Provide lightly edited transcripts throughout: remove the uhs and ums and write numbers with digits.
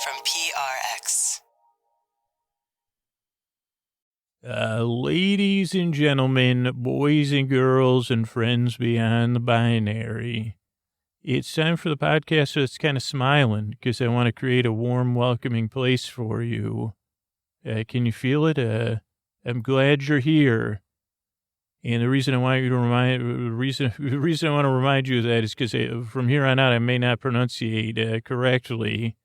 from PRX. Ladies and gentlemen, boys and girls, and friends beyond the binary, it's time for the podcast that's kind of smiling because I want to create a warm, welcoming place for you. Can you feel it? I'm glad you're here. And the reason I want to remind you of that is because from here on out, I may not pronunciate correctly.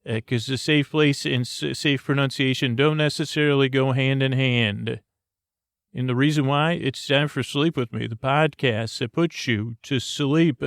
Because the safe place and safe pronunciation don't necessarily go hand in hand. And the reason why, it's time for Sleep With Me, the podcast that puts you to sleep.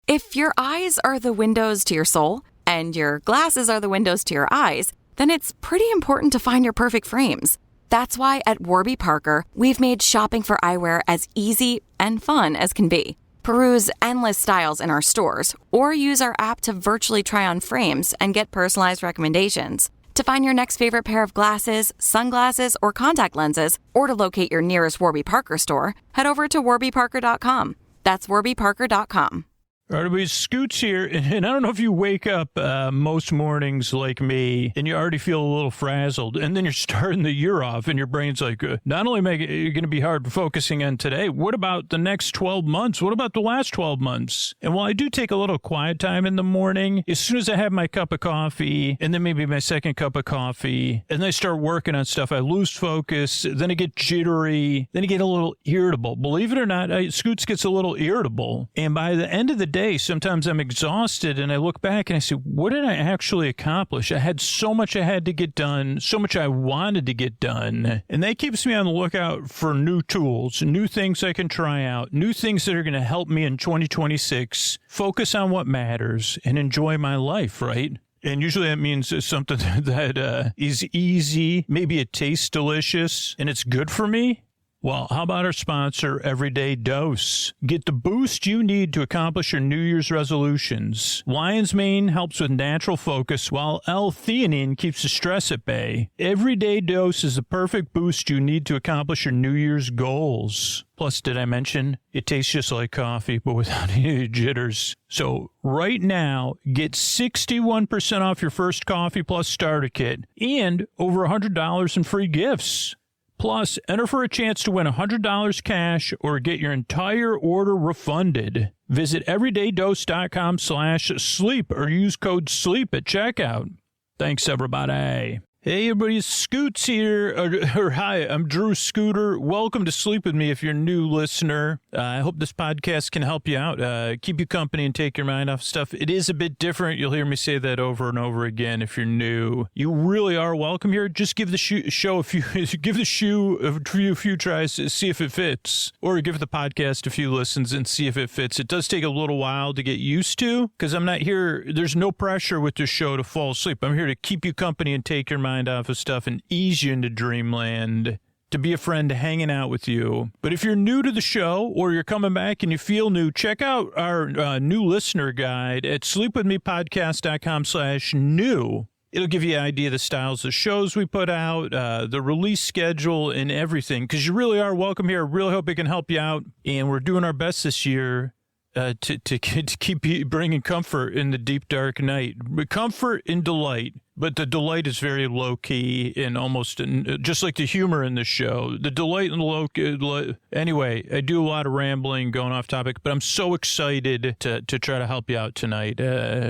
If your eyes are the windows to your soul and your glasses are the windows to your eyes, then it's pretty important to find your perfect frames. That's why at Warby Parker, we've made shopping for eyewear as easy and fun as can be. Peruse endless styles in our stores, or use our app to virtually try on frames and get personalized recommendations. To find your next favorite pair of glasses, sunglasses, or contact lenses, or to locate your nearest Warby Parker store, head over to warbyparker.com. That's warbyparker.com. All right, everybody, Scoots here, and I don't know if you wake up most mornings like me, and you already feel a little frazzled, and then you're starting the year off, and your brain's like, not only you're going to be hard focusing on today, what about the next 12 months? What about the last 12 months? And while I do take a little quiet time in the morning, as soon as I have my cup of coffee, and then maybe my second cup of coffee, and then I start working on stuff, I lose focus, then I get jittery, then I get a little irritable. Believe it or not, Scoots gets a little irritable, and by the end of the day, sometimes I'm exhausted and I look back and I say, what did I actually accomplish? I had so much I had to get done, so much I wanted to get done. And that keeps me on the lookout for new tools, new things I can try out, new things that are going to help me in 2026 focus on what matters and enjoy my life, right? And usually that means something that is easy, maybe it tastes delicious, and it's good for me. Well, how about our sponsor, Everyday Dose? Get the boost you need to accomplish your New Year's resolutions. Lion's Mane helps with natural focus, while L-theanine keeps the stress at bay. Everyday Dose is the perfect boost you need to accomplish your New Year's goals. Plus, did I mention, it tastes just like coffee, but without any jitters. So right now, get 61% off your first Coffee Plus starter kit and over $100 in free gifts. Plus, enter for a chance to win $100 cash or get your entire order refunded. Visit everydaydose.com/sleep or use code SLEEP at checkout. Thanks, everybody. Hey, everybody, Scoots here. Hi, I'm Drew Scooter. Welcome to Sleep With Me if you're a new listener. I hope this podcast can help you out, keep you company and take your mind off stuff. It is a bit different. You'll hear me say that over and over again if you're new. You really are welcome here. Just give the show a few, give the shoe a few tries to see if it fits, or give the podcast a few listens and see if it fits. It does take a little while to get used to because I'm not here. There's no pressure with this show to fall asleep. I'm here to keep you company and take your mind off of stuff and ease you into dreamland, to be a friend hanging out with you. But if you're new to the show or you're coming back and you feel new, check out our new listener guide at sleepwithmepodcast.com/new. It'll give you an idea of the styles of shows we put out, the release schedule, and everything, because you really are welcome here. I really hope it can help you out, and we're doing our best this year to keep you bringing comfort in the deep, dark night. Comfort and delight. But the delight is very low-key and almost just like the humor in the show. The delight and the low-key. Anyway, I do a lot of rambling, going off topic, but I'm so excited to try to help you out tonight.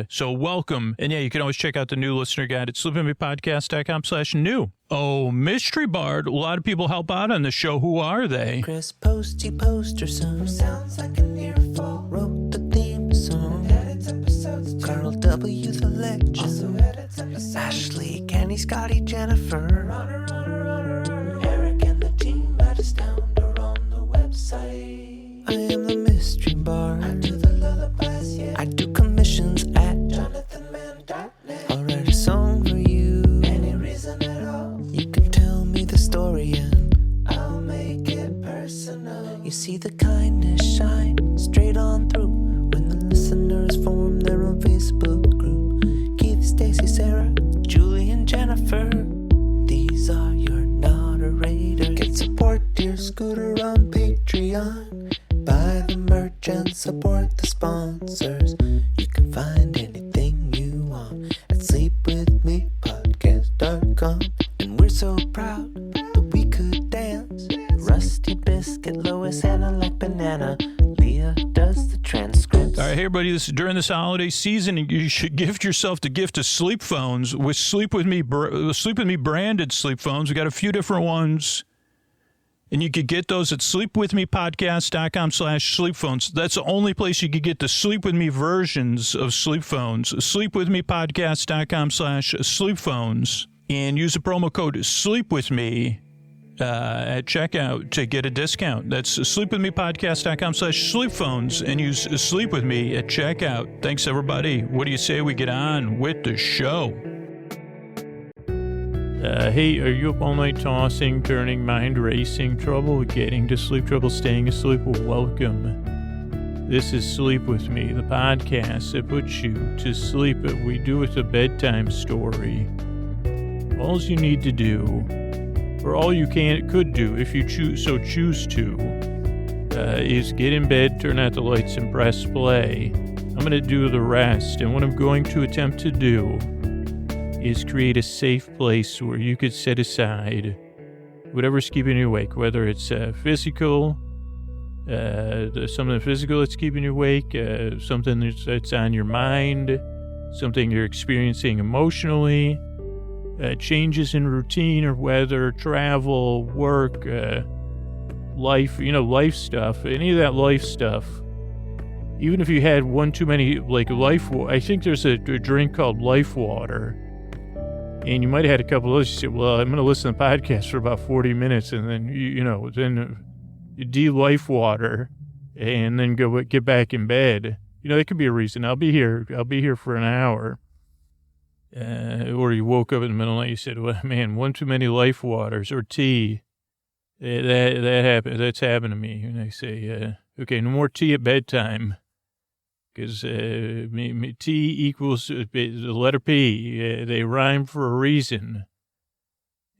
So welcome. And yeah, you can always check out the new listener guide at sleepwithmepodcast.com/new. Oh, Mystery Bard. A lot of people help out on the show. Who are they? Chris Posty Posterson sounds like an earful. Wrote the theme song. Edits episodes. Carl W. the Legend. Also edits episodes. Ashley, Kenny, Scotty, Jennifer. Runner. Eric and the team at Astound are on the website. I am the Mystery Bard. I do the lullabies, yeah. I do commissions at jonathanmann.net. I'll write a song for you. Any reason at all. You can tell me the story and I'll make it personal. You see the kindness shine straight on through when the listeners form their own Facebook group. Keith, Stacy, Sarah, Julie, and Jennifer. These are during this holiday season, you should gift yourself the gift of sleep phones with Sleep With Me branded sleep phones. We got a few different ones. And you could get those at sleepwithmepodcast.com/sleep-phones. That's the only place you could get the Sleep With Me versions of sleep phones. Sleepwithmepodcast.com/sleep-phones. And use the promo code SleepWithMe at checkout to get a discount. That's sleepwithmepodcast.com/sleep-phones and use Sleep With Me at checkout. Thanks, everybody. What do you say we get on with the show? Hey, are you up all night tossing, turning, mind racing, trouble getting to sleep, trouble staying asleep? Well, welcome. This is Sleep With Me, the podcast that puts you to sleep. We do it a bedtime story. All you need to do, or all you could do if you choose to, is get in bed, turn out the lights, and press play. I'm going to do the rest, and what I'm going to attempt to do is create a safe place where you could set aside whatever's keeping you awake, whether it's physical, something physical that's keeping you awake, something that's on your mind, something you're experiencing emotionally, changes in routine or weather, travel, work, life, life stuff, any of that life stuff. Even if you had one too many, I think there's a drink called Life Water. And you might have had a couple of those. You say, well, I'm going to listen to the podcast for about 40 minutes and then, then you de-life water and then get back in bed. That could be a reason. I'll be here for an hour. Or you woke up in the middle of the night, you said, well, man, one too many life waters or tea. That happened. That's happened to me. And I say, okay, no more tea at bedtime. Because T equals the letter P. They rhyme for a reason.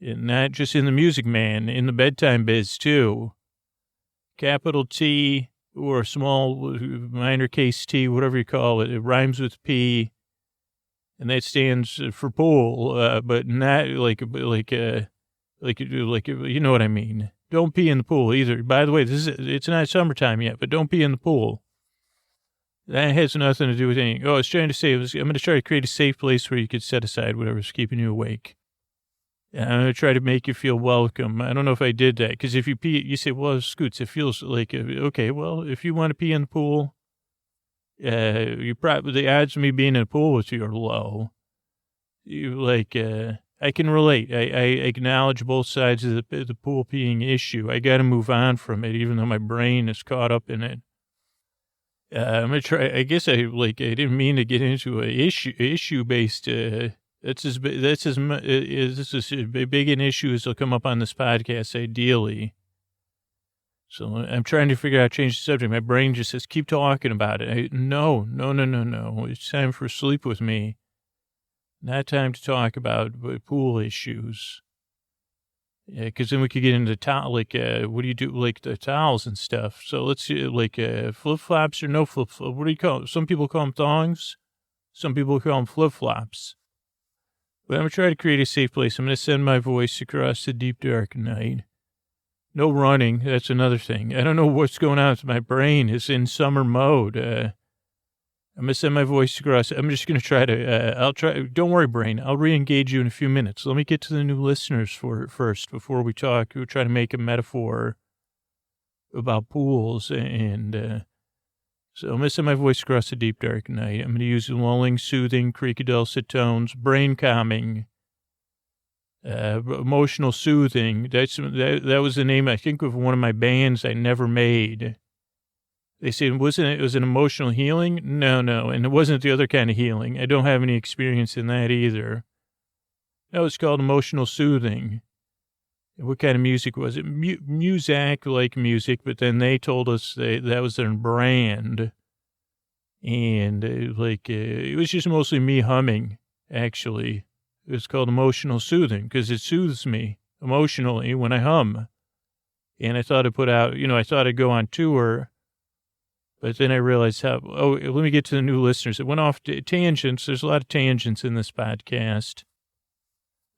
And not just in the Music Man, in the bedtime biz, too. Capital T or small minor case T, whatever you call it, it rhymes with P. And that stands for pool, but not like you know what I mean. Don't pee in the pool either. By the way, it's not summertime yet, but don't pee in the pool. That has nothing to do with anything. Oh, I was trying to say, I'm going to try to create a safe place where you could set aside whatever's keeping you awake. And I'm going to try to make you feel welcome. I don't know if I did that, because if you pee, you say, well, Scoots, it feels like, okay, well, if you want to pee in the pool, the odds of me being in a pool with you are low. I can relate. I acknowledge both sides of the pool peeing issue. I got to move on from it, even though my brain is caught up in it. I'm gonna try. I guess I didn't mean to get into a issue based. This is as big an issue as will come up on this podcast, ideally. So I'm trying to figure out how to change the subject. My brain just says, keep talking about it. No. It's time for Sleep With Me. Not time to talk about pool issues. Yeah, because then we could get into what do you do, the towels and stuff. So let's see, flip-flops or no flip-flops. What do you call them? Some people call them thongs. Some people call them flip-flops. But I'm going to try to create a safe place. I'm going to send my voice across the deep, dark night. No running. That's another thing. I don't know what's going on with my brain. It's in summer mode. I'm going to send my voice across. I'm just going to try to, don't worry, brain. I'll re-engage you in a few minutes. Let me get to the new listeners first before we talk. We'll try to make a metaphor about pools. And so I'm going to send my voice across the deep, dark night. I'm going to use lulling, soothing, creaky, dulcet tones, brain calming, emotional soothing. That was the name, I think, of one of my bands I never made. They said, it was an emotional healing? No. And it wasn't the other kind of healing. I don't have any experience in that either. No, it's called emotional soothing. What kind of music was it? Muzak, like music, but then they told us that was their brand. And it was just mostly me humming, actually. It was called emotional soothing because it soothes me emotionally when I hum. And I thought I thought I'd go on tour. But then I realized let me get to the new listeners. It went off tangents. There's a lot of tangents in this podcast.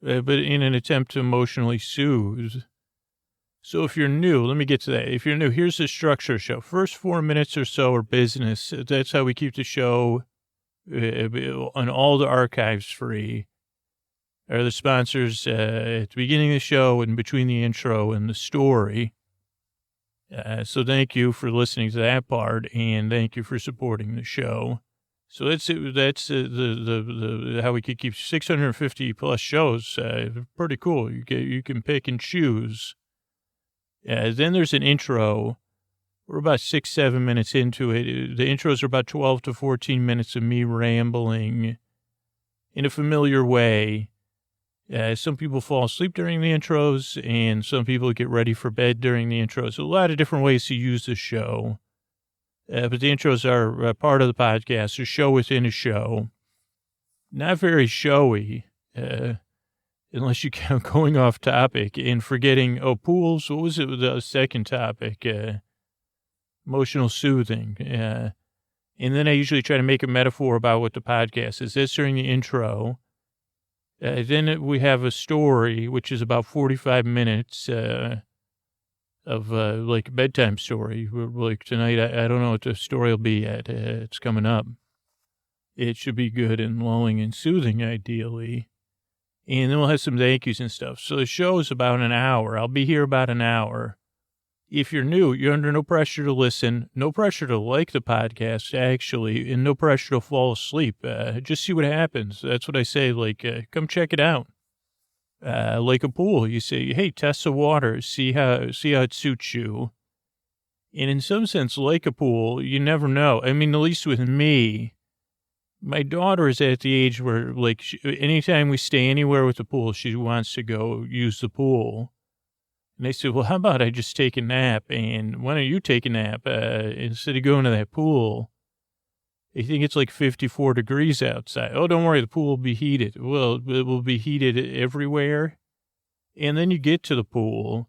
But in an attempt to emotionally soothe. So if you're new, let me get to that. If you're new, here's the structure of the show. First 4 minutes or so are business. That's how we keep the show and all the archives free. Are the sponsors at the beginning of the show and between the intro and the story. So thank you for listening to that part, and thank you for supporting the show. So that's it. That's the how we could keep 650 plus shows. Pretty cool. You can pick and choose. Then there's an intro. We're about 6-7 minutes into it. The intros are about 12 to 14 minutes of me rambling in a familiar way. Some people fall asleep during the intros, and some people get ready for bed during the intros. A lot of different ways to use the show. But the intros are part of the podcast, a show within a show. Not very showy, unless you count going off topic and forgetting, pools. What was it with the second topic? Emotional soothing. And then I usually try to make a metaphor about what the podcast is. This during the intro. Then we have a story, which is about 45 minutes of like a bedtime story. Like tonight, I don't know what the story will be yet. It's coming up. It should be good and lulling and soothing, ideally. And then we'll have some thank yous and stuff. So the show is about an hour. I'll be here about an hour. If you're new, you're under no pressure to listen, no pressure to like the podcast, actually, and no pressure to fall asleep. Just see what happens. That's what I say. Like, come check it out. Like a pool, you say, hey, test the water, see how it suits you. And in some sense, like a pool, you never know. I mean, at least with me, my daughter is at the age where, like, anytime we stay anywhere with the pool, she wants to go use the pool. And they said, well, how about I just take a nap? And why don't you take a nap instead of going to that pool? They think it's like 54 degrees outside. Oh, don't worry, the pool will be heated. Well, it will be heated everywhere. And then you get to the pool.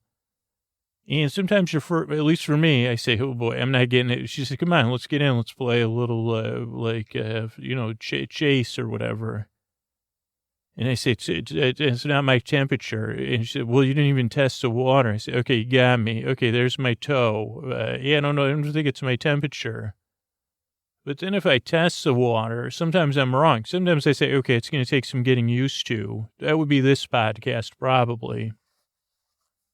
And sometimes at least for me, I say, oh boy, I'm not getting it. She said, come on, let's get in. Let's play a little, chase or whatever. And I say, it's not my temperature. And she said, well, you didn't even test the water. I said, okay, you got me. Okay, there's my toe. I don't know. I don't think it's my temperature. But then if I test the water, sometimes I'm wrong. Sometimes I say, okay, it's going to take some getting used to. That would be this podcast, probably.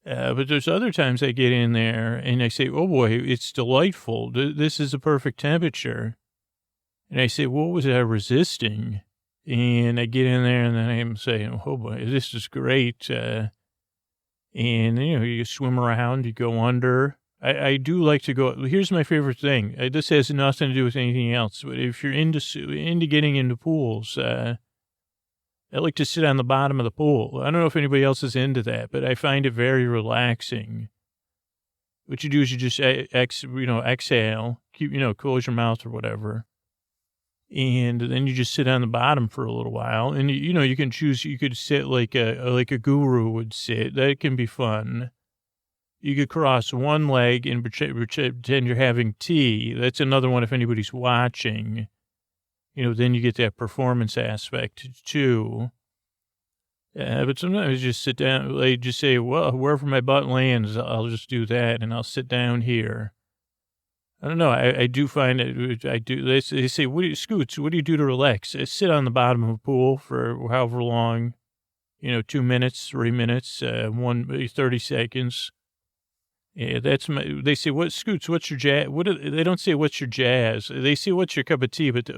But there's other times I get in there and I say, oh boy, it's delightful. This is the perfect temperature. And I say, what was I resisting? And I get in there and then I'm saying, oh boy, this is great. And, you swim around, you go under. I do like to go. Here's my favorite thing. This has nothing to do with anything else. But if you're into getting into pools, I like to sit on the bottom of the pool. I don't know if anybody else is into that, but I find it very relaxing. What you do is you just exhale, close your mouth or whatever. And then you just sit on the bottom for a little while. And, you can choose, you could sit like a guru would sit. That can be fun. You could cross one leg and pretend you're having tea. That's another one if anybody's watching. Then you get that performance aspect too. But sometimes I just sit down, like just say, well, wherever my butt lands, I'll just do that and I'll sit down here. I don't know. I do find it. I do. They say, Scoots, what do you do to relax? I sit on the bottom of a pool for however long, 2 minutes, 3 minutes, 30 seconds. Yeah, they say, what, Scoots, what's your jazz? They don't say, what's your jazz? They say, what's your cup of tea? But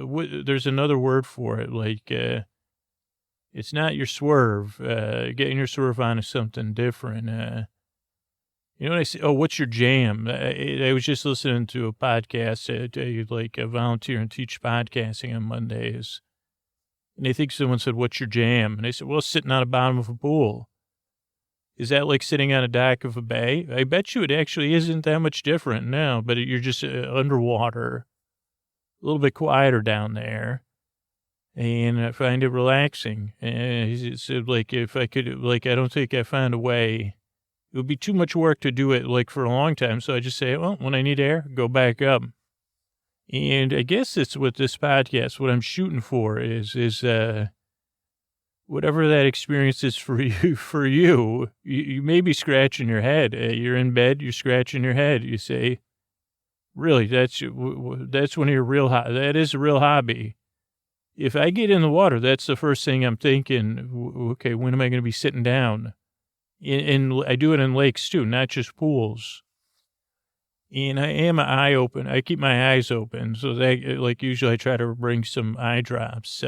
there's another word for it. Like, it's not your swerve. Getting your swerve on is something different. I say, oh, what's your jam? I was just listening to a podcast. I volunteer and teach podcasting on Mondays. And I think someone said, what's your jam? And I said, well, sitting on the bottom of a pool. Is that like sitting on a dock of a bay? I bet you it actually isn't that much different now, but you're just underwater, a little bit quieter down there. And I find it relaxing. And he said, if I could, I don't think I found a way. It would be too much work to do it, for a long time. So I just say, well, when I need air, go back up. And I guess it's with this podcast, what I'm shooting for is whatever that experience is for you may be scratching your head. You're in bed, you're scratching your head. You say, really, that's one of your that is a real hobby. If I get in the water, that's the first thing I'm thinking, okay, when am I going to be sitting down? And I do it in lakes too, not just pools. And I am eye open. I keep my eyes open. So that, usually I try to bring some eye drops.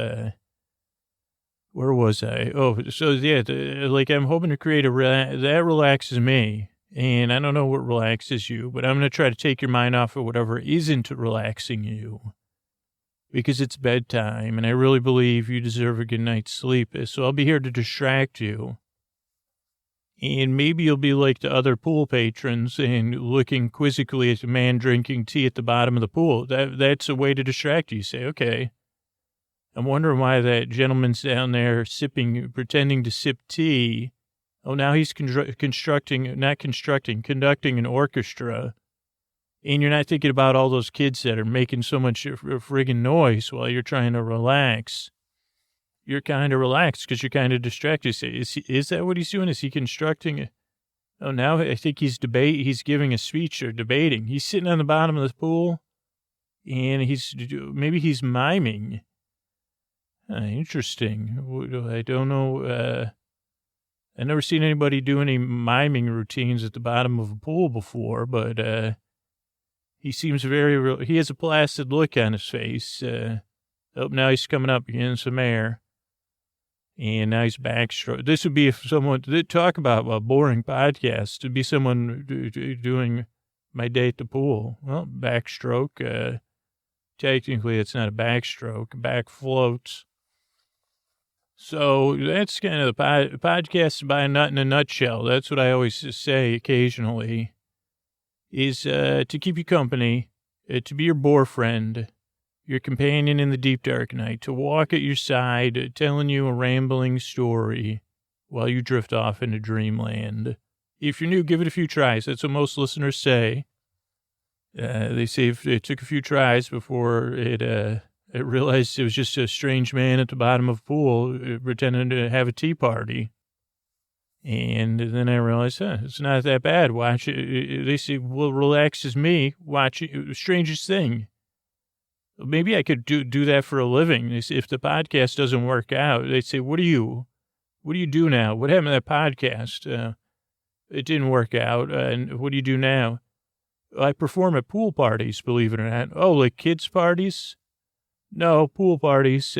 Where was I? Oh, so yeah, I'm hoping to create that relaxes me. And I don't know what relaxes you, but I'm going to try to take your mind off of whatever isn't relaxing you. Because it's bedtime, and I really believe you deserve a good night's sleep. So I'll be here to distract you. And maybe you'll be like the other pool patrons and looking quizzically at a man drinking tea at the bottom of the pool. That's a way to distract you. You say, okay, I'm wondering why that gentleman's down there pretending to sip tea. Oh, now he's conducting an orchestra. And you're not thinking about all those kids that are making so much friggin' noise while you're trying to relax. You're kind of relaxed because you're kind of distracted. You say, is that what he's doing? Is he constructing? Oh, now I think he's giving a speech or debating. He's sitting on the bottom of the pool, and maybe he's miming. Interesting. I don't know. I've never seen anybody do any miming routines at the bottom of a pool before, but he seems he has a placid look on his face. Now he's coming up in some air. And now he's backstroke. This would be if someone talk about a boring podcast. To be someone doing my day at the pool. Well, backstroke. Technically, it's not a backstroke. Back floats. So that's kind of the podcast by a nut in a nutshell. That's what I always say occasionally. Is to keep you company, to be your bore friend, your companion in the deep dark night, to walk at your side, telling you a rambling story while you drift off into dreamland. If you're new, give it a few tries. That's what most listeners say. They say if it took a few tries before it realized it was just a strange man at the bottom of a pool pretending to have a tea party. And then I realized, it's not that bad. Watch it. They say, well, relaxes me. Watch it. Strangest thing. Maybe I could do that for a living. They say, if the podcast doesn't work out, they say, what do you do now? What happened to that podcast? It didn't work out. And what do you do now? I perform at pool parties, believe it or not. Oh, like kids' parties? No, pool parties.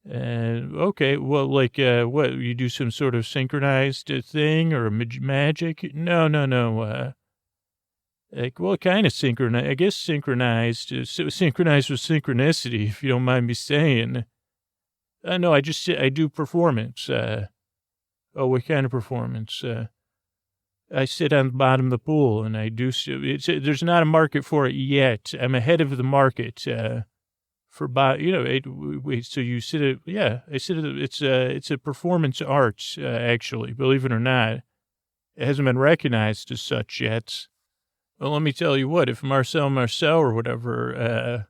Okay, well, what, you do some sort of synchronized thing or magic? No. What kind of synchronized? I guess synchronized with synchronicity, if you don't mind me saying. No, I do performance. What kind of performance? I sit on the bottom of the pool and I do, there's not a market for it yet. I'm ahead of the market, so you sit at, it's a performance arts, actually, believe it or not. It hasn't been recognized as such yet. Well, let me tell you what, if Marcel or whatever,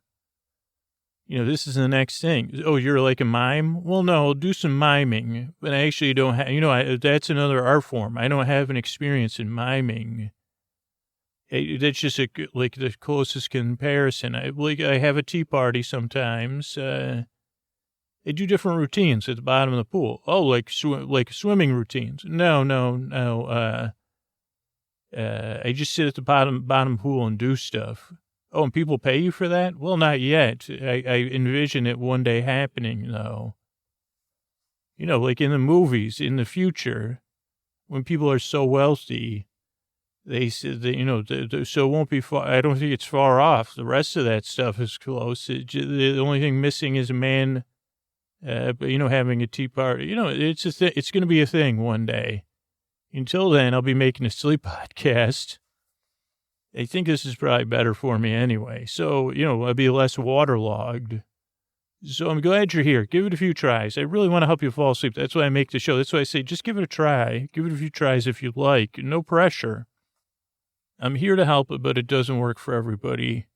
this is the next thing. Oh, you're like a mime? Well, no, I'll do some miming, but I actually don't have, that's another art form. I don't have an experience in miming. That's just the closest comparison. I have a tea party sometimes. I do different routines at the bottom of the pool. Oh, like swimming routines. No. I just sit at the bottom pool and do stuff. Oh, and people pay you for that? Well, not yet. I envision it one day happening, though. Like in the movies, in the future, when people are so wealthy, they said that, so it won't be far. I don't think it's far off. The rest of that stuff is close. The only thing missing is a man, having a tea party. It's going to be a thing one day. Until then, I'll be making a sleep podcast. I think this is probably better for me anyway. So, I'll be less waterlogged. So I'm glad you're here. Give it a few tries. I really want to help you fall asleep. That's why I make the show. That's why I say, just give it a try. Give it a few tries if you'd like. No pressure. I'm here to help, but it doesn't work for everybody.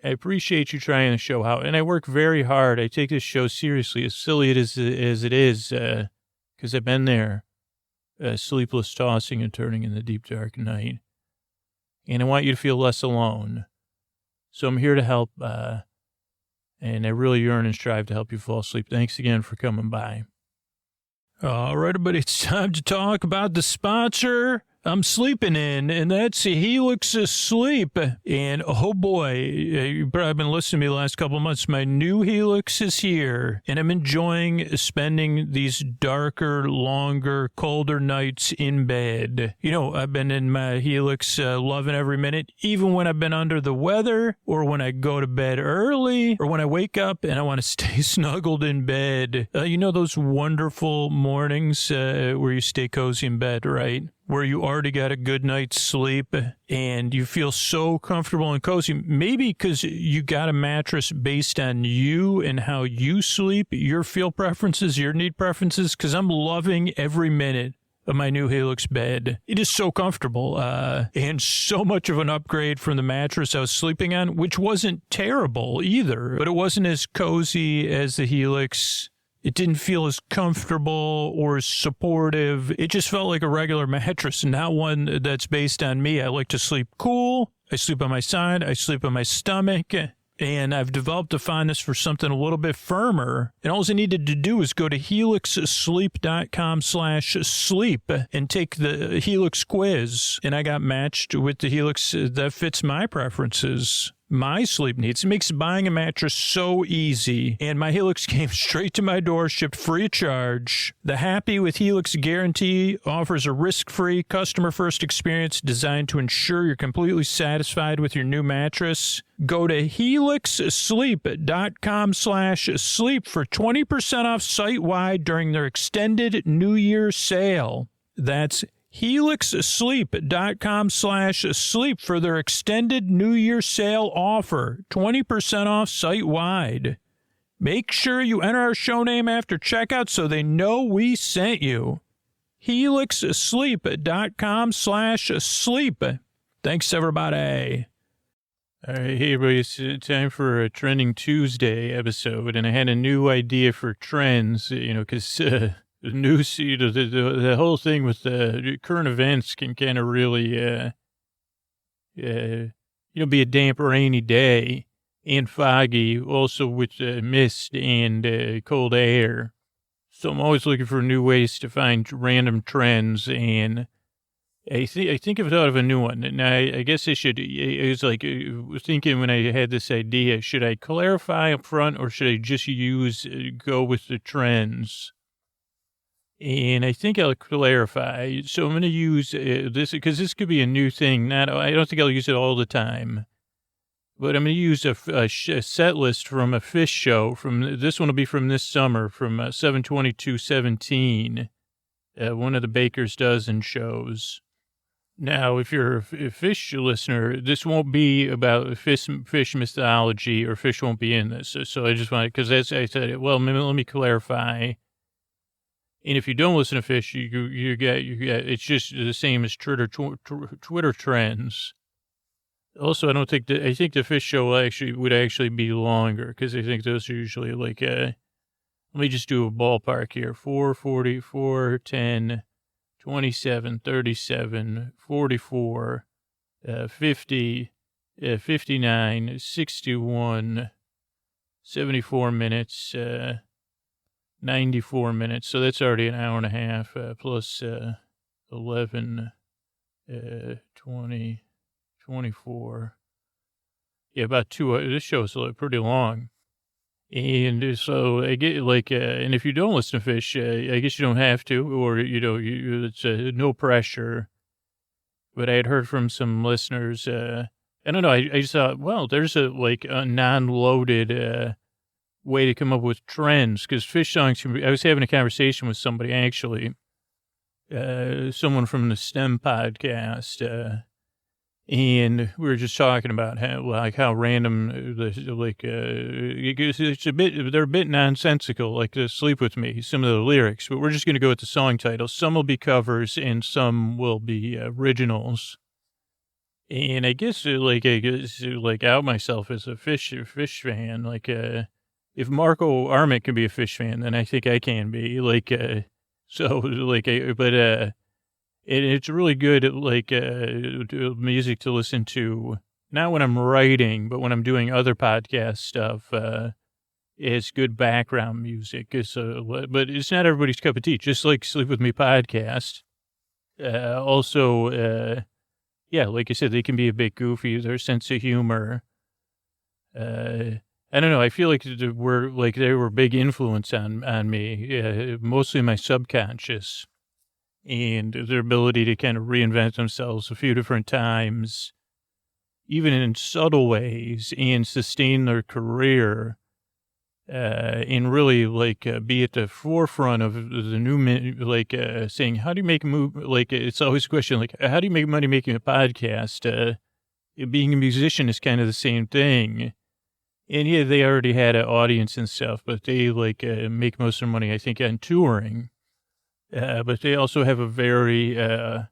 I appreciate you trying the show out, and I work very hard. I take this show seriously, as silly as it is, because I've been there, sleepless tossing and turning in the deep dark night, and I want you to feel less alone. So I'm here to help, and I really yearn and strive to help you fall asleep. Thanks again for coming by. All right, everybody, it's time to talk about the sponsor I'm sleeping in, and that's Helix Sleep. And oh boy, you've probably been listening to me the last couple of months. My new Helix is here, and I'm enjoying spending these darker, longer, colder nights in bed. You know, I've been in my Helix loving every minute, even when I've been under the weather, or when I go to bed early, or when I wake up and I want to stay snuggled in bed. You know those wonderful mornings where you stay cozy in bed, right? Where you already got a good night's sleep and you feel so comfortable and cozy. Maybe because you got a mattress based on you and how you sleep, your feel preferences, your need preferences, because I'm loving every minute of my new Helix bed. It is so comfortable and so much of an upgrade from the mattress I was sleeping on, which wasn't terrible either, but it wasn't as cozy as the Helix. It didn't feel as comfortable or as supportive. It just felt like a regular mattress, not one that's based on me. I like to sleep cool. I sleep on my side. I sleep on my stomach. And I've developed a fondness for something a little bit firmer. And all I needed to do is go to helixsleep.com/sleep and take the Helix quiz. And I got matched with the Helix that fits my preferences, my sleep needs. It makes buying a mattress so easy. And my Helix came straight to my door, shipped free of charge. The Happy with Helix guarantee offers a risk-free, customer-first experience designed to ensure you're completely satisfied with your new mattress. Go to helixsleep.com/sleep for 20% off site-wide during their extended New Year sale. That's helixsleep.com/sleep for their extended New Year sale offer. 20% off site-wide. Make sure you enter our show name after checkout so they know we sent you. helixsleep.com/sleep. Thanks, everybody. All right, hey, everybody, it's time for a Trending Tuesday episode, and I had a new idea for trends, because... the news, the whole thing with the current events can kind of really, be a damp, rainy day and foggy, also with mist and cold air. So I'm always looking for new ways to find random trends, and I think I've thought of a new one. And I guess I should. I was thinking when I had this idea, should I clarify up front or should I just go with the trends? And I think I'll clarify. So I'm going to use this because this could be a new thing. I don't think I'll use it all the time, but I'm going to use a set list from a Phish show. This one will be from this summer, from 7/22/17, one of the Baker's Dozen shows. Now, if you're a Phish listener, this won't be about Phish mythology, or Phish won't be in this. So I just want, because as I said, well, let me clarify. And if you don't listen to Phish, you get it's just the same as Twitter trends. Also, I think the Phish show would actually be longer, because I think those are usually like let me just do a ballpark here: 440, 410, 27, 37, 44, 50, 59, 61, 74 minutes. 94 minutes, so that's already an hour and a half, plus 11, 20, 24. Yeah, about 2 hours. This show is pretty long. And so I get and if you don't listen to Phish, I guess you don't have to, or, it's no pressure. But I had heard from some listeners, I don't know, I just thought, well, there's a non-loaded, way to come up with trends, because Phish songs I was having a conversation with somebody, actually, someone from the STEM podcast, and we were just talking about how random they're a bit nonsensical, like to Sleep With Me, some of the lyrics, but we're just going to go with the song titles. Some will be covers and some will be originals. And I guess, out myself as a fish fan. If Marco Arment can be a Fish fan, then I think I can be. It's really good, music to listen to, not when I'm writing, but when I'm doing other podcast stuff. It's good background music. But it's not everybody's cup of tea, just like Sleep With Me podcast. Yeah, like I said, they can be a bit goofy. Their sense of humor. I don't know. I feel like they were a big influence on me, mostly my subconscious, and their ability to kind of reinvent themselves a few different times, even in subtle ways, and sustain their career, and really be at the forefront of the new, saying, how do you make a move? It's always a question, how do you make money making a podcast? Being a musician is kind of the same thing. And yeah, they already had an audience and stuff, but they make most of their money, I think, on touring. But they also have a very, I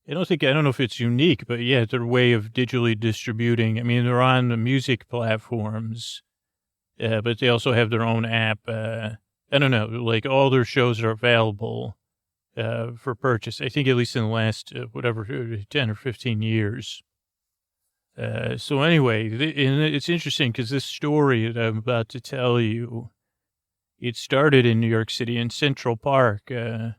don't know if it's unique, but yeah, their way of digitally distributing. I mean, they're on the music platforms, but they also have their own app. I don't know, all their shows are available for purchase. I think at least in the last, 10 or 15 years. So anyway, and it's interesting because this story that I'm about to tell you, it started in New York City in Central Park, and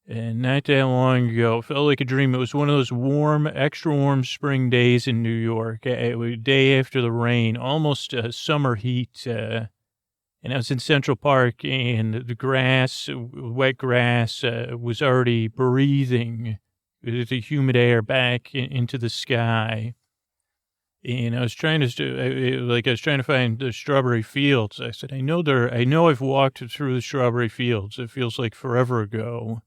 not that long ago. It felt like a dream. It was one of those warm, extra warm spring days in New York, day after the rain, almost summer heat. And I was in Central Park, and the grass, wet grass, was already breathing the humid air back into the sky. And I was trying to find the strawberry fields. I said, I know I've walked through the strawberry fields. It feels like forever ago.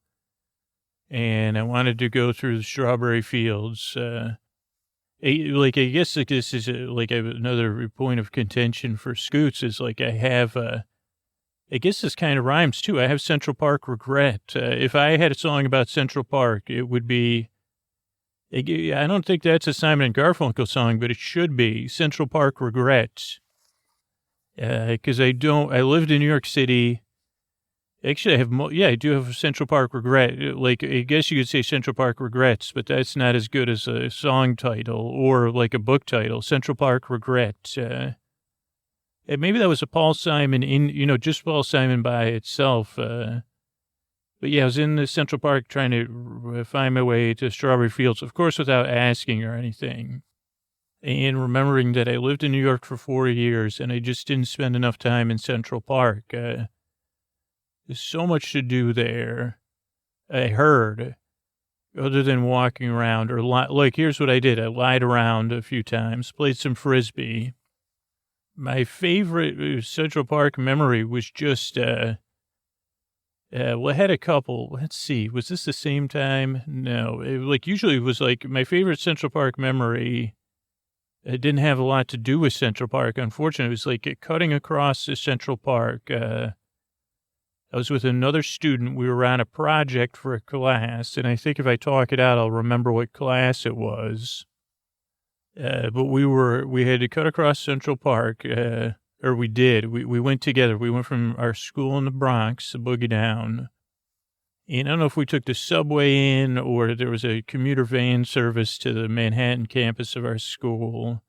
And I wanted to go through the strawberry fields. I guess this is another point of contention for Scoots is I guess this kind of rhymes too. I have Central Park regret. If I had a song about Central Park, it would be, I don't think that's a Simon and Garfunkel song, but it should be Central Park Regrets. Because I lived in New York City. Actually, I do have a Central Park Regret. I guess you could say Central Park Regrets, but that's not as good as a song title or a book title. Central Park Regret. And maybe that was a Paul Simon just Paul Simon by itself. But yeah, I was in the Central Park trying to find my way to Strawberry Fields, of course, without asking or anything. And remembering that I lived in New York for 4 years and I just didn't spend enough time in Central Park. There's so much to do there, I heard, other than walking around or here's what I did. I lied around a few times, played some Frisbee. My favorite Central Park memory was just, I had a couple. Let's see. Was this the same time? No. Usually it was my favorite Central Park memory. It didn't have a lot to do with Central Park. Unfortunately, it was cutting across the Central Park. I was with another student. We were on a project for a class, and I think if I talk it out, I'll remember what class it was. But we had to cut across Central Park, or we did. We went together. We went from our school in the Bronx, the Boogie Down. And I don't know if we took the subway in or there was a commuter van service to the Manhattan campus of our school.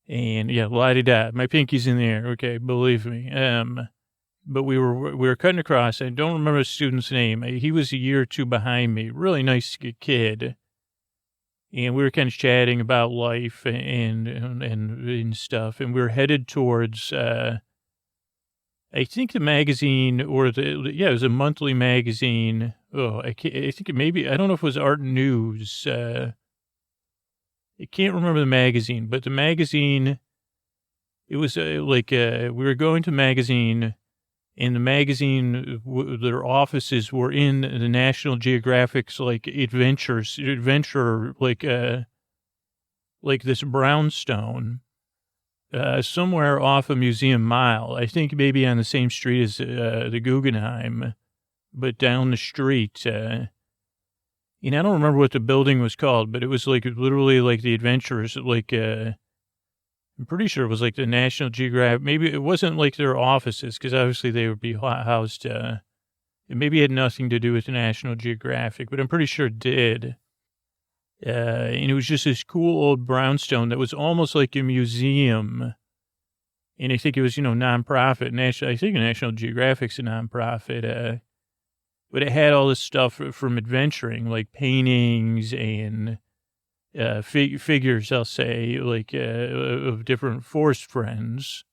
And yeah, la-di-da, my pinky's in the air. Okay, believe me. But we were cutting across. I don't remember the student's name. He was a year or two behind me. Really nice kid. And we were kind of chatting about life and stuff. And we were headed towards, I think the magazine it was a monthly magazine. Oh, I think I don't know if it was Art News. I can't remember the magazine, but the magazine, it was we were going to magazine. In the magazine, their offices were in the National Geographic's adventure, this brownstone, somewhere off a Museum Mile. I think maybe on the same street as the Guggenheim, but down the street. And I don't remember what the building was called, but it was like literally like the Adventurers, like, I'm pretty sure it was like the National Geographic. Maybe it wasn't like their offices, because obviously they would be housed, it maybe had nothing to do with the National Geographic, but I'm pretty sure it did. And it was just this cool old brownstone that was almost like a museum. And I think it was, nonprofit. I think National Geographic's a nonprofit. But it had all this stuff from adventuring, like paintings and figures, I'll say, like of different forest friends.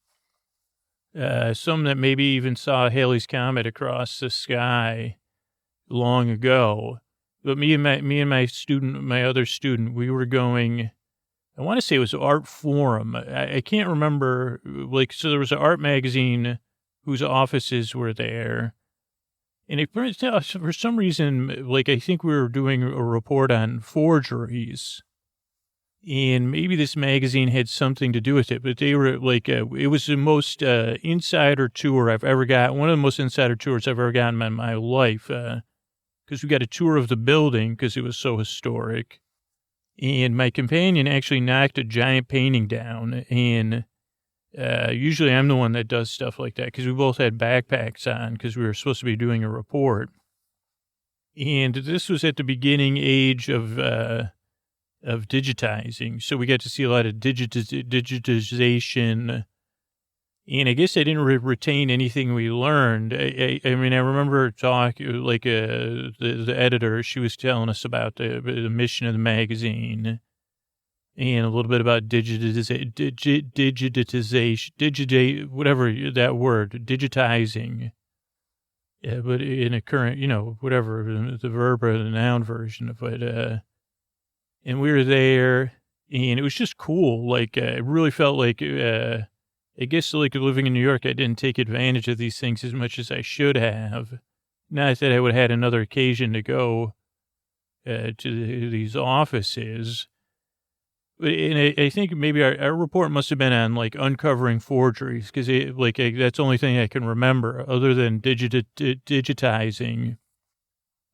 Some that maybe even saw Halley's Comet across the sky long ago. But me and my other student, we were going, I want to say it was Art Forum. I can't remember, so there was an art magazine whose offices were there. And for some reason, I think we were doing a report on forgeries. And maybe this magazine had something to do with it, but they were it was the most insider tour I've ever got. One of the most insider tours I've ever gotten in my life. Because we got a tour of the building because it was so historic. And my companion actually knocked a giant painting down. And usually I'm the one that does stuff like that because we both had backpacks on because we were supposed to be doing a report. And this was at the beginning age of digitizing. So we got to see a lot of digitization. And I guess I didn't retain anything we learned. I mean, I remember talking, the editor, she was telling us about the mission of the magazine and a little bit about digitization, whatever that word, digitizing. Yeah, but in a current, whatever, the verb or the noun version of it. And we were there, and it was just cool. It really felt like, I guess, living in New York, I didn't take advantage of these things as much as I should have. Not that I would have had another occasion to go to these offices. And I think maybe our report must have been on, uncovering forgeries, because, that's the only thing I can remember, other than digitizing,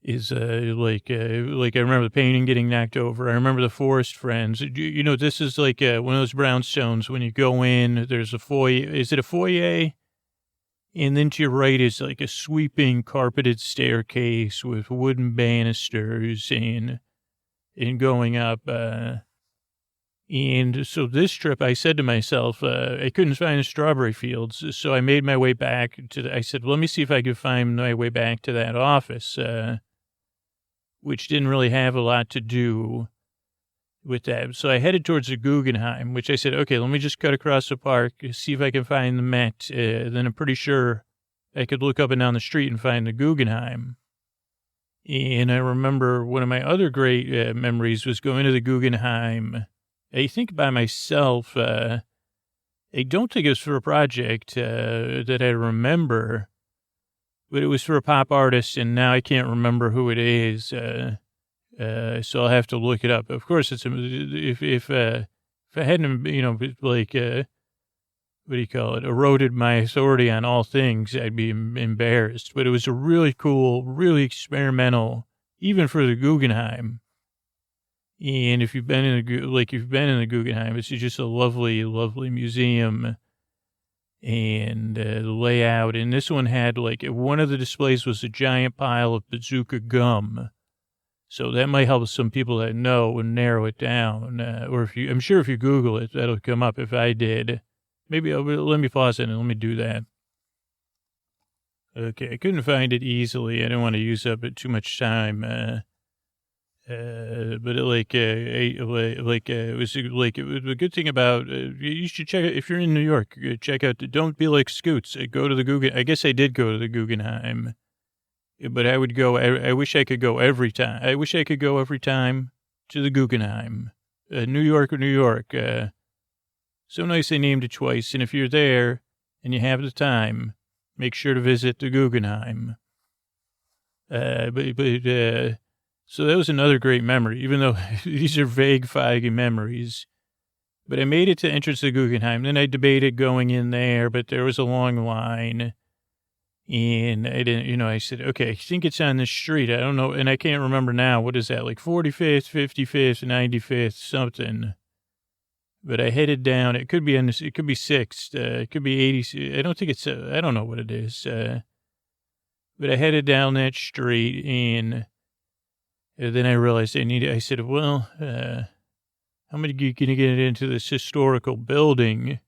is, I remember the painting getting knocked over. I remember the forest friends. This is one of those brownstones. When you go in, there's a foyer. Is it a foyer? And then to your right is a sweeping carpeted staircase with wooden banisters and going up, and so this trip, I said to myself, I couldn't find the strawberry fields. So I made my way back I said, let me see if I could find my way back to that office, which didn't really have a lot to do with that. So I headed towards the Guggenheim, which I said, okay, let me just cut across the park, see if I can find the Met. Then I'm pretty sure I could look up and down the street and find the Guggenheim. And I remember one of my other great memories was going to the Guggenheim, I think by myself. I don't think it was for a project that I remember, but it was for a pop artist, and now I can't remember who it is. So I'll have to look it up. Of course, it's if I hadn't, what do you call it, eroded my authority on all things, I'd be embarrassed. But it was a really cool, really experimental, even for the Guggenheim. And if you've been in the Guggenheim, it's just a lovely, lovely museum, and the layout. And this one had one of the displays was a giant pile of bazooka gum. So that might help some people that know and narrow it down. Or I'm sure if you Google it, that'll come up. If I did, maybe let me pause it and let me do that. Okay. I couldn't find it easily. I didn't want to use up too much time. But it was a good thing about, you should check it. If you're in New York, check out, don't be like Scoots. Go to the Guggenheim. I guess I did go to the Guggenheim, but I would go, I wish I could go every time. I wish I could go every time to the Guggenheim, New York. So nice they named it twice. And if you're there and you have the time, make sure to visit the Guggenheim. So that was another great memory, even though these are vague, foggy memories. But I made it to the entrance to the Guggenheim. Then I debated going in there, but there was a long line. And I didn't, I said, okay, I think it's on this street. I don't know. And I can't remember now. What is that? Like 45th, 55th, 95th, something. But I headed down. It could be on this. It could be 6th. It could be 80. I don't think it's, I don't know what it is. But I headed down that street and then I realized I said, well, how many you going to get into this historical building?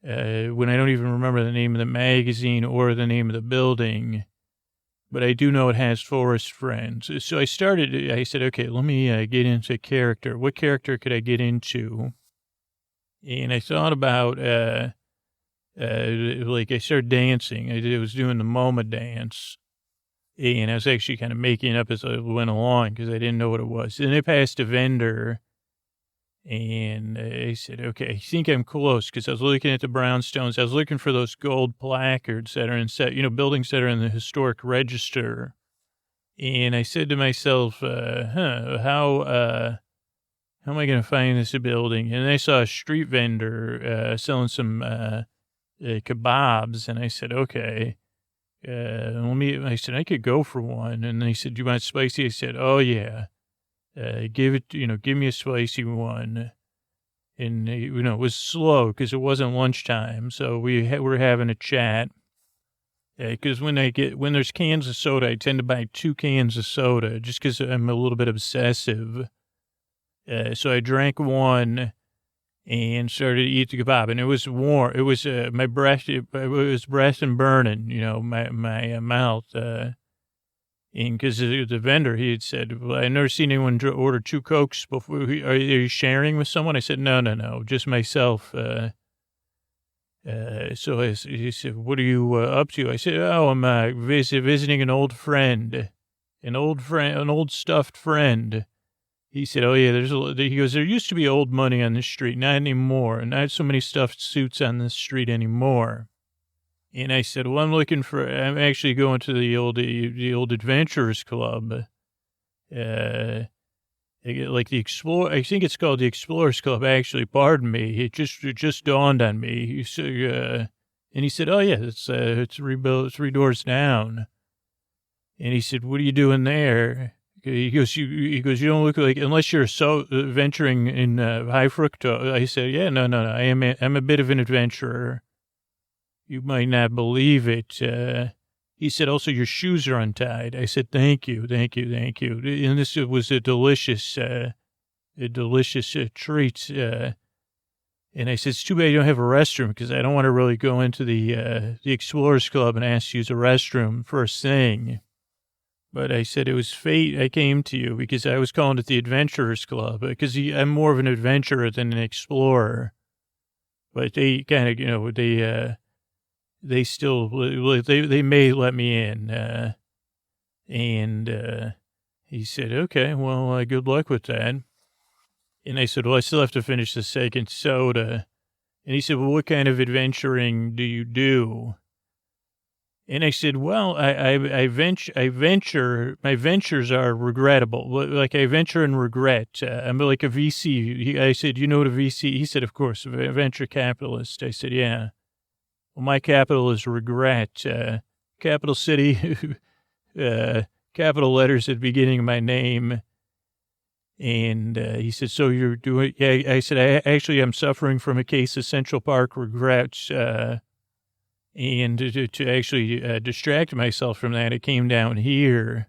When I don't even remember the name of the magazine or the name of the building, but I do know it has forest friends. So I said, okay, let me get into character. What character could I get into? And I thought about, like I started dancing. I was doing the MoMA dance. And I was actually kind of making it up as I went along because I didn't know what it was. And I passed a vendor. And I said, okay, I think I'm close because I was looking at the brownstones. I was looking for those gold placards that are in buildings that are in the historic register. And I said to myself, how am I going to find this building? And I saw a street vendor selling some kebabs. And I said, okay, I said, I could go for one. And they said, do you want spicy? I said, oh, yeah. Give me a spicy one. And, it was slow because it wasn't lunchtime. So we were having a chat. Because when there's cans of soda, I tend to buy 2 cans of soda just because I'm a little bit obsessive. So I drank one and started to eat the kebab. And it was warm. It was my breath. It was breath and burning, my mouth. And because the vendor, he had said, well, I've never seen anyone order 2 Cokes before. Are you sharing with someone? I said, no, just myself. So he said, what are you up to? I said, oh, I'm visiting an old friend, an old stuffed friend. He said, oh, yeah, he goes, there used to be old money on this street, not anymore. And not so many stuffed suits on this street anymore. And I said, well, I'm actually going to the old Adventurers Club. Like the Explorer, I think it's called the Explorers Club, actually, pardon me. It just dawned on me. And he said, oh, yeah, it's rebuilt, 3 doors down. And he said, what are you doing there? He goes, you don't look like, unless you're venturing in high fructose. I said, yeah, no, I'm a bit of an adventurer. You might not believe it. He said, also, your shoes are untied. I said, thank you. And this was a delicious treat. And I said, it's too bad you don't have a restroom because I don't want to really go into the Explorers Club and ask to use a restroom first thing. But I said, it was fate I came to you because I was calling it the Adventurers Club because I'm more of an adventurer than an explorer. But they kind of, they still, they may let me in. And he said, okay, well, good luck with that. And I said, well, I still have to finish the second soda. And he said, well, what kind of adventuring do you do? And I said, well, I venture, my ventures are regrettable. Like I venture and regret. I'm like a VC. I said, you know what a VC? He said, of course, a venture capitalist. I said, yeah. Well, my capital is regret. Capital city, capital letters at the beginning of my name. And he said, so you're doing, yeah, I said, I'm suffering from a case of Central Park regrets. And to actually distract myself from that, I came down here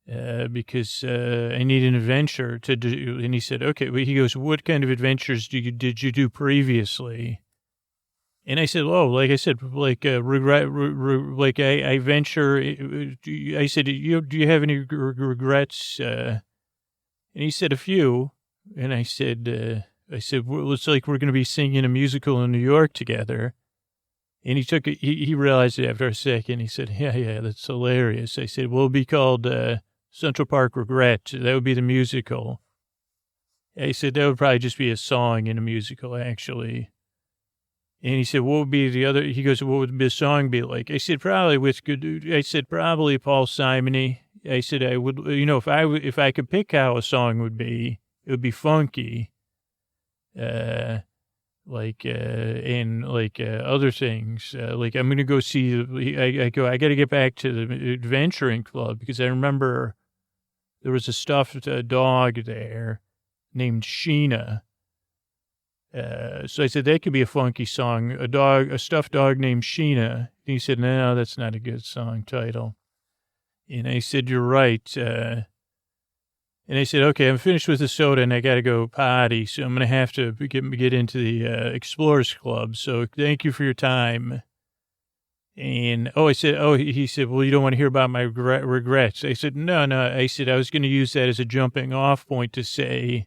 because I need an adventure to do. And he said, okay. He goes, what kind of adventures did you do previously? And I said, oh, like I said, like regret, like I venture. I said, do you have any regrets? And he said a few. And I said, well, it's like we're going to be singing a musical in New York together. And he realized it after a second. He said, yeah, that's hilarious. I said, well, it'll be called Central Park Regret. That would be the musical. I said, that would probably just be a song in a musical, actually. And he said, what would be the other? He goes, what would the song be like? I said, probably Paul Simony. I said, I would, if I could pick how a song would be, it would be funky. other things. Like I'm going to go see, I got to get back to the adventuring club because I remember there was a stuffed dog there named Sheena. So I said, that could be a funky song, a stuffed dog named Sheena. And he said, no, that's not a good song title. And I said, you're right. And I said, okay, I'm finished with the soda and I got to go potty. So I'm going to have to get into the Explorers Club. So thank you for your time. And, he said, well, you don't want to hear about my regrets. I said, no. I said, I was going to use that as a jumping off point to say,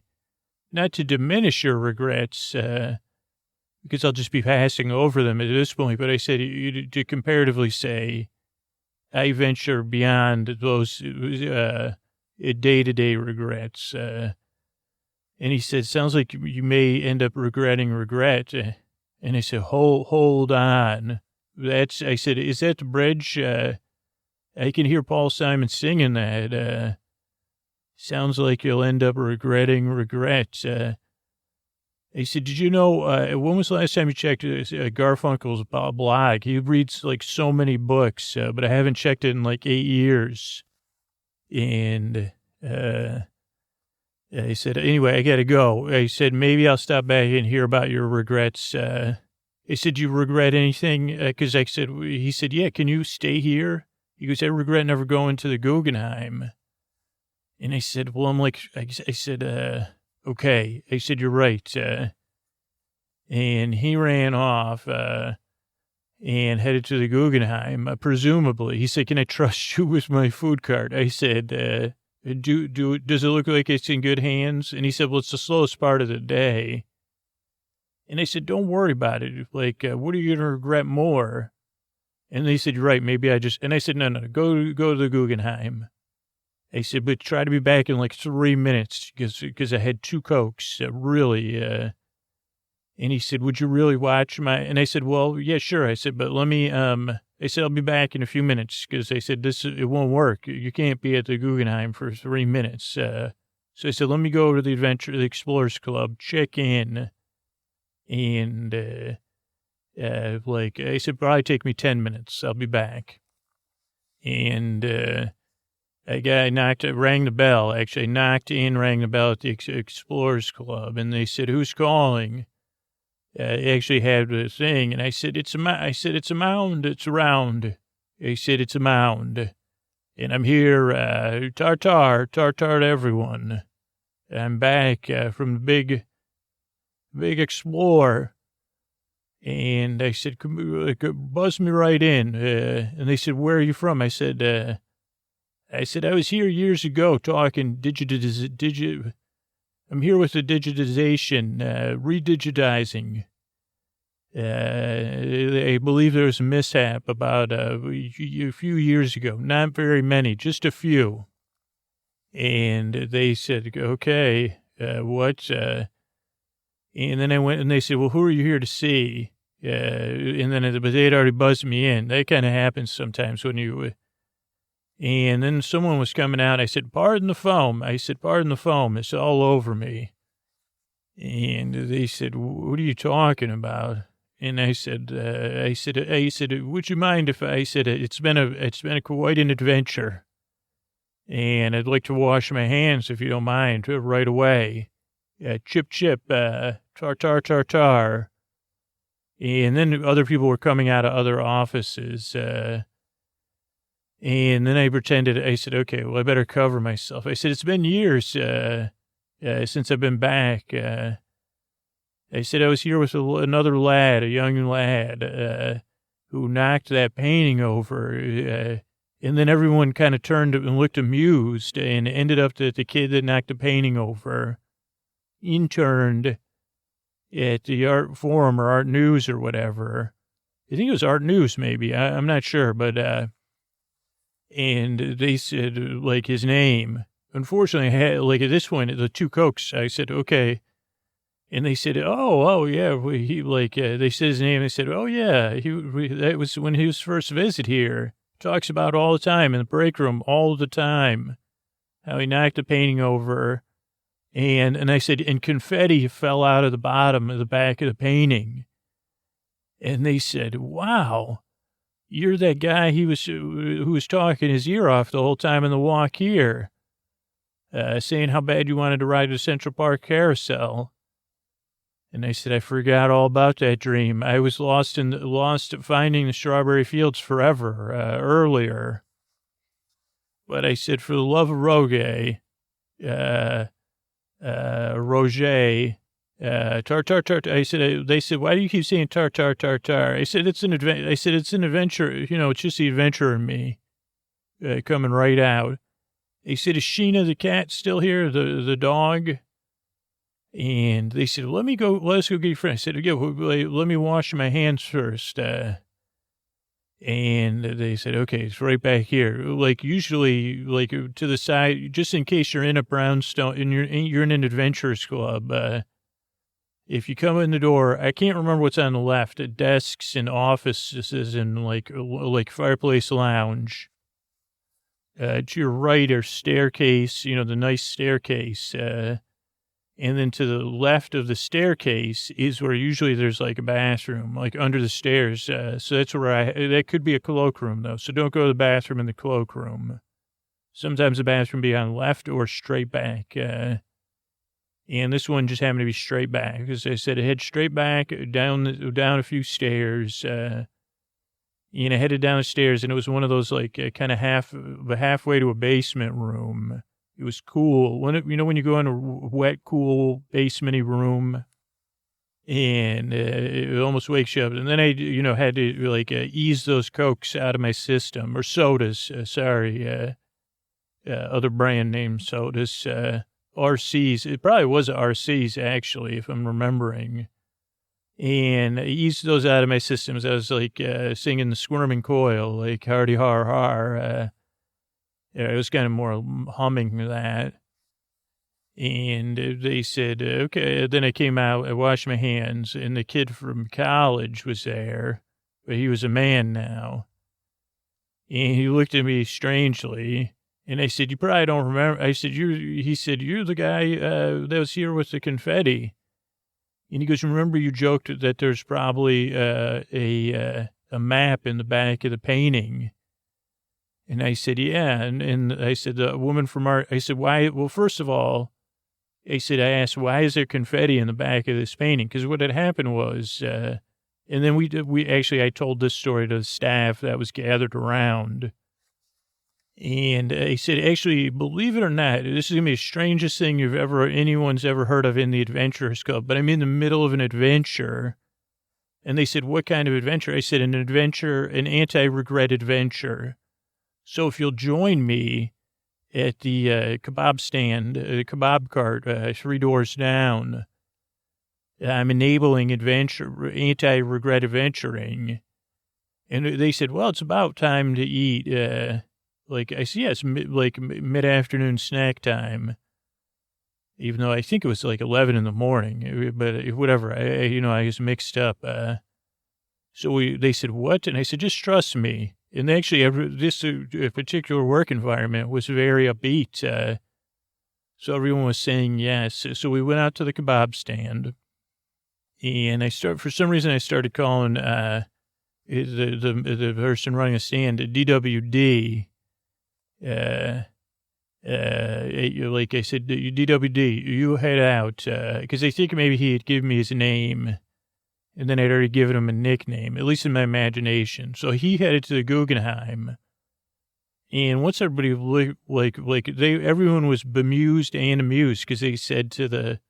not to diminish your regrets, because I'll just be passing over them at this point. But I said, to comparatively say, I venture beyond those day-to-day regrets. And he said, sounds like you may end up regretting regret. And I said, hold on. I said, is that the bridge? I can hear Paul Simon singing that. Sounds like you'll end up regretting regrets. He said, did you know, when was the last time you checked Garfunkel's blog? He reads like so many books, but I haven't checked it in like 8 years. And I said, anyway, I got to go. I said, maybe I'll stop back and hear about your regrets. I said, do you regret anything? Because he said, yeah, can you stay here? He goes, I regret never going to the Guggenheim. And I said, well, I said, okay. I said, you're right. And he ran off and headed to the Guggenheim, presumably. He said, can I trust you with my food cart? I said, does it look like it's in good hands? And he said, well, it's the slowest part of the day. And I said, don't worry about it. Like, what are you going to regret more? And they said, you're right. Maybe and I said, no, go to the Guggenheim. I said, but try to be back in like 3 minutes because I had 2 Cokes, really. And he said, would you really watch and I said, well, yeah, sure. I said, but let me, I said, I'll be back in a few minutes because I said, it won't work. You can't be at the Guggenheim for 3 minutes. So I said, let me go to the Explorers Club, check in. And, I said, probably take me 10 minutes. I'll be back. And, rang the bell, actually knocked rang the bell at the Explorers Club. And they said, who's calling? They actually had the thing. And I said, it's a mound. It's round. They said, it's a mound. And I'm here, tartar to everyone. I'm back from the big explorer. And I said, buzz me right in. And they said, where are you from? I said, I was here years ago talking I'm here with the digitization, redigitizing. I believe there was a mishap about a few years ago. Not very many, just a few. And they said, okay, what? And then I went and they said, well, who are you here to see? But they had already buzzed me in. That kind of happens sometimes when you... And then someone was coming out. I said, pardon the foam. It's all over me. And they said, what are you talking about? And I said, would you mind if I said, it's been quite an adventure. And I'd like to wash my hands if you don't mind right away. Chip, tar. And then other people were coming out of other offices, and then I pretended, I said, okay, well, I better cover myself. I said, it's been years since I've been back. I said, I was here with another lad, a young lad, who knocked that painting over. And then everyone kind of turned and looked amused and ended up that the kid that knocked the painting over interned at the Art Forum or Art News or whatever. I think it was Art News, maybe. I'm not sure, but... And they said, like, his name. Unfortunately, I had, like, at this point, the 2 Cokes, I said, okay. And they said, oh, yeah. They said his name. They said, oh, yeah. That was when his first visit here. Talks about all the time in the break room, all the time. How he knocked the painting over. And I said, and confetti fell out of the bottom of the back of the painting. And they said, wow, you're that guy who was talking his ear off the whole time on the walk here, saying how bad you wanted to ride the Central Park carousel. And I said, I forgot all about that dream. I was lost finding the strawberry fields forever, earlier. But I said, for the love of Roger, tar. I said, they said, why do you keep saying tar? I said, it's an adventure. You know, it's just the adventure in me, coming right out. They said, is Sheena the cat still here? The dog? And they said, let's go get your friend. I said, yeah, let me wash my hands first. And they said, okay, it's right back here. Like usually, like to the side, just in case you're in a brownstone and you're in an adventurers club. If you come in the door, I can't remember what's on the left, desks and offices and like fireplace lounge. To your right are staircase, you know, the nice staircase. And then to the left of the staircase is where usually there's like a bathroom, like under the stairs. So that's where that could be a cloakroom though. So don't go to the bathroom in the cloakroom. Sometimes the bathroom be on left or straight back. And this one just happened to be straight back. Because I said, I head straight back down a few stairs. And I headed down the stairs and it was one of those like kind of halfway to a basement room. It was cool. When you go in a wet, cool, basement-y room, and it almost wakes you up. And then I, had to ease those Cokes out of my system, or sodas. Other brand name sodas, RCs. It probably was RCs actually, if I'm remembering. And I eased those out of my system as I was singing the Squirming Coil, like hardy har har. It was kind of more humming that. And they said, okay. Then I came out, I washed my hands, and the kid from college was there, but he was a man now. And he looked at me strangely, and I said, you probably don't remember. I said, he said, you're the guy that was here with the confetti. And he goes, remember you joked that there's probably a map in the back of the painting. And I said, yeah. And I said, the woman from art, I said, why? Well, first of all, I asked, why is there confetti in the back of this painting? Because what had happened was, and then I told this story to the staff that was gathered around. And I said, actually, believe it or not, this is going to be the strangest thing anyone's ever heard of in the Adventurers Club, but I'm in the middle of an adventure. And they said, what kind of adventure? I said, an anti-regret adventure. So if you'll join me at the kebab stand, kebab cart, 3 doors down, I'm enabling anti-regret adventuring. And they said, well, it's about time to eat. I said, yes, mid-afternoon snack time. Even though I think it was 11 in the morning, but whatever, I was mixed up. So they said, what? And I said, just trust me. And actually, this particular work environment was very upbeat. So everyone was saying yes. So we went out to the kebab stand. And for some reason, I started calling the person running a stand DWD. Like I said, DWD, you head out. Because I think maybe he had given me his name. And then I'd already given him a nickname, at least in my imagination. So he headed to the Guggenheim. And once everybody, everyone was bemused and amused because they said to the,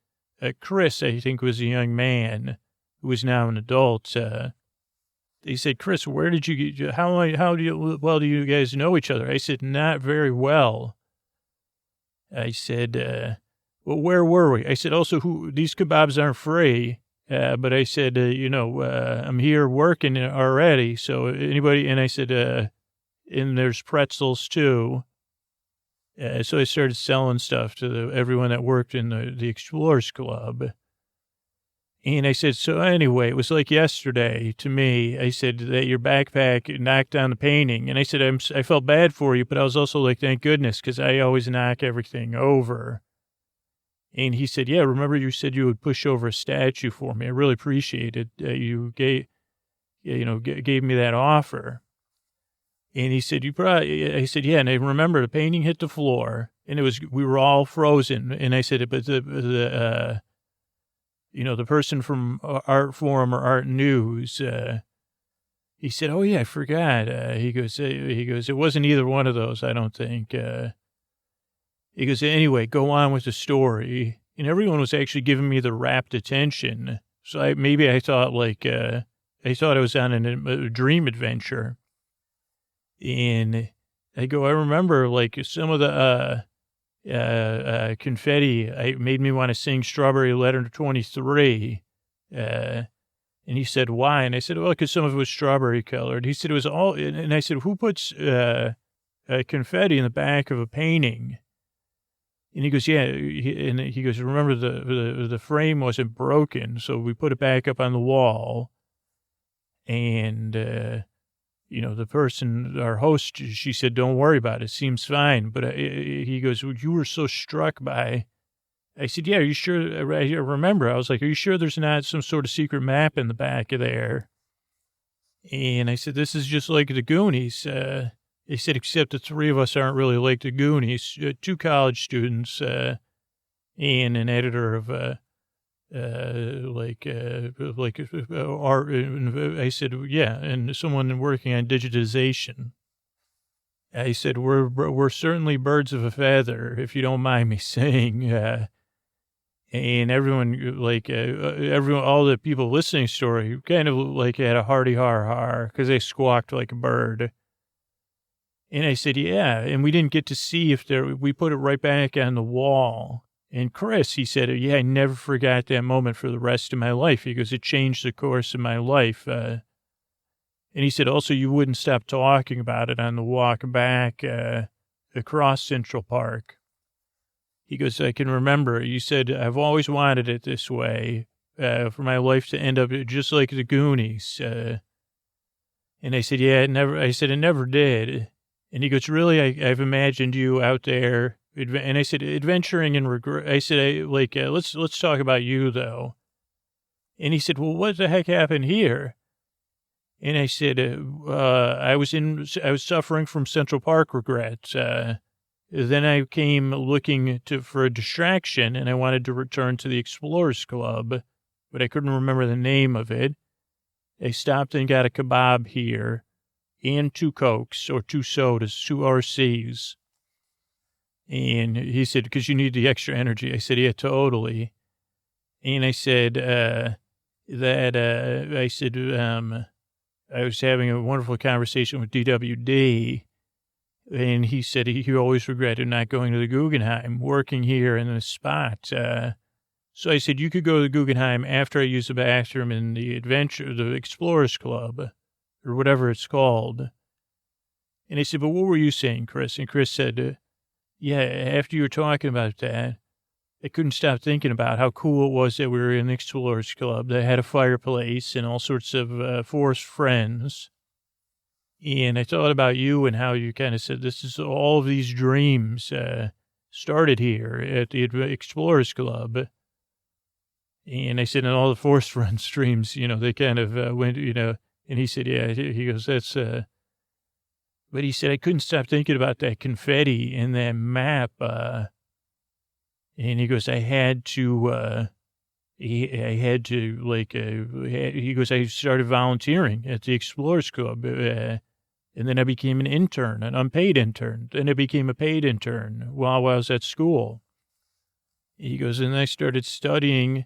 Chris, I think was a young man who was now an adult. They said, Chris, where did you get, how do you guys know each other? I said, not very well. I said, well, where were we? I said, also, these kebabs aren't free. But I said, I'm here working already. So anybody, and I said, and there's pretzels too. So I started selling stuff to everyone that worked in the Explorers Club. And I said, so anyway, it was like yesterday to me. I said that your backpack knocked down the painting. And I said, I felt bad for you, but I was also like, thank goodness, because I always knock everything over. And he said, yeah, remember you said you would push over a statue for me. I really appreciated you gave me that offer. And he said, I said, yeah. And I remember the painting hit the floor and we were all frozen. And I said, but the person from Art Forum or Art News, he said, oh yeah, I forgot. He goes, it wasn't either one of those, I don't think. He goes, anyway, go on with the story. And everyone was actually giving me the rapt attention. So I thought I was on a dream adventure. And I remember like some of the confetti made me want to sing Strawberry Letter 23. And he said, why? And I said, well, because some of it was strawberry colored. He said it was all, and I said, who puts confetti in the back of a painting? And he goes, yeah. And he goes, remember the frame wasn't broken, so we put it back up on the wall. And, the person, our host, she said, don't worry about it. It seems fine. But he goes, you were so struck by. I said, yeah, are you sure? I remember. I was like, are you sure there's not some sort of secret map in the back of there? And I said, this is just like the Goonies. They said, except the three of us aren't really like the Goonies. 2 college students and an editor of art. I said, yeah, and someone working on digitization. I said, we're certainly birds of a feather, if you don't mind me saying. And everyone, all the people listening to the story kind of like had a hearty har because they squawked like a bird. And I said, yeah. And we didn't get to see we put it right back on the wall. And Chris, he said, yeah, I never forgot that moment for the rest of my life. He goes, it changed the course of my life. And he said, also, you wouldn't stop talking about it on the walk back across Central Park. He goes, I can remember. You said, I've always wanted it this way, for my life to end up just like the Goonies. And I said, yeah, it never. I said, it never did. And he goes, really? I've imagined you out there. And I said, adventuring and regret. I said, let's talk about you, though. And he said, well, what the heck happened here? And I said, I was suffering from Central Park regrets. Then I came looking for a distraction, and I wanted to return to the Explorers Club, but I couldn't remember the name of it. I stopped and got a kebab here, and 2 Cokes, or 2 sodas, 2 RCs. And he said, because you need the extra energy. I said, yeah, totally. And I said, I was having a wonderful conversation with DWD, and he said he always regretted not going to the Guggenheim, working here in the spot. So I said, you could go to the Guggenheim after I use the bathroom in the Explorers Club, or whatever it's called. And I said, but what were you saying, Chris? And Chris said, yeah, after you were talking about that, I couldn't stop thinking about how cool it was that we were in the Explorers Club that had a fireplace and all sorts of forest friends. And I thought about you and how you kind of said, this is all of these dreams started here at the Explorers Club. And I said, and all the forest friends dreams, they kind of went, and he said, yeah, he goes, that's, but he said, I couldn't stop thinking about that confetti in that map. And he goes, he goes, I started volunteering at the Explorers Club. And then I became an intern, an unpaid intern. Then I became a paid intern while I was at school. He goes, and I started studying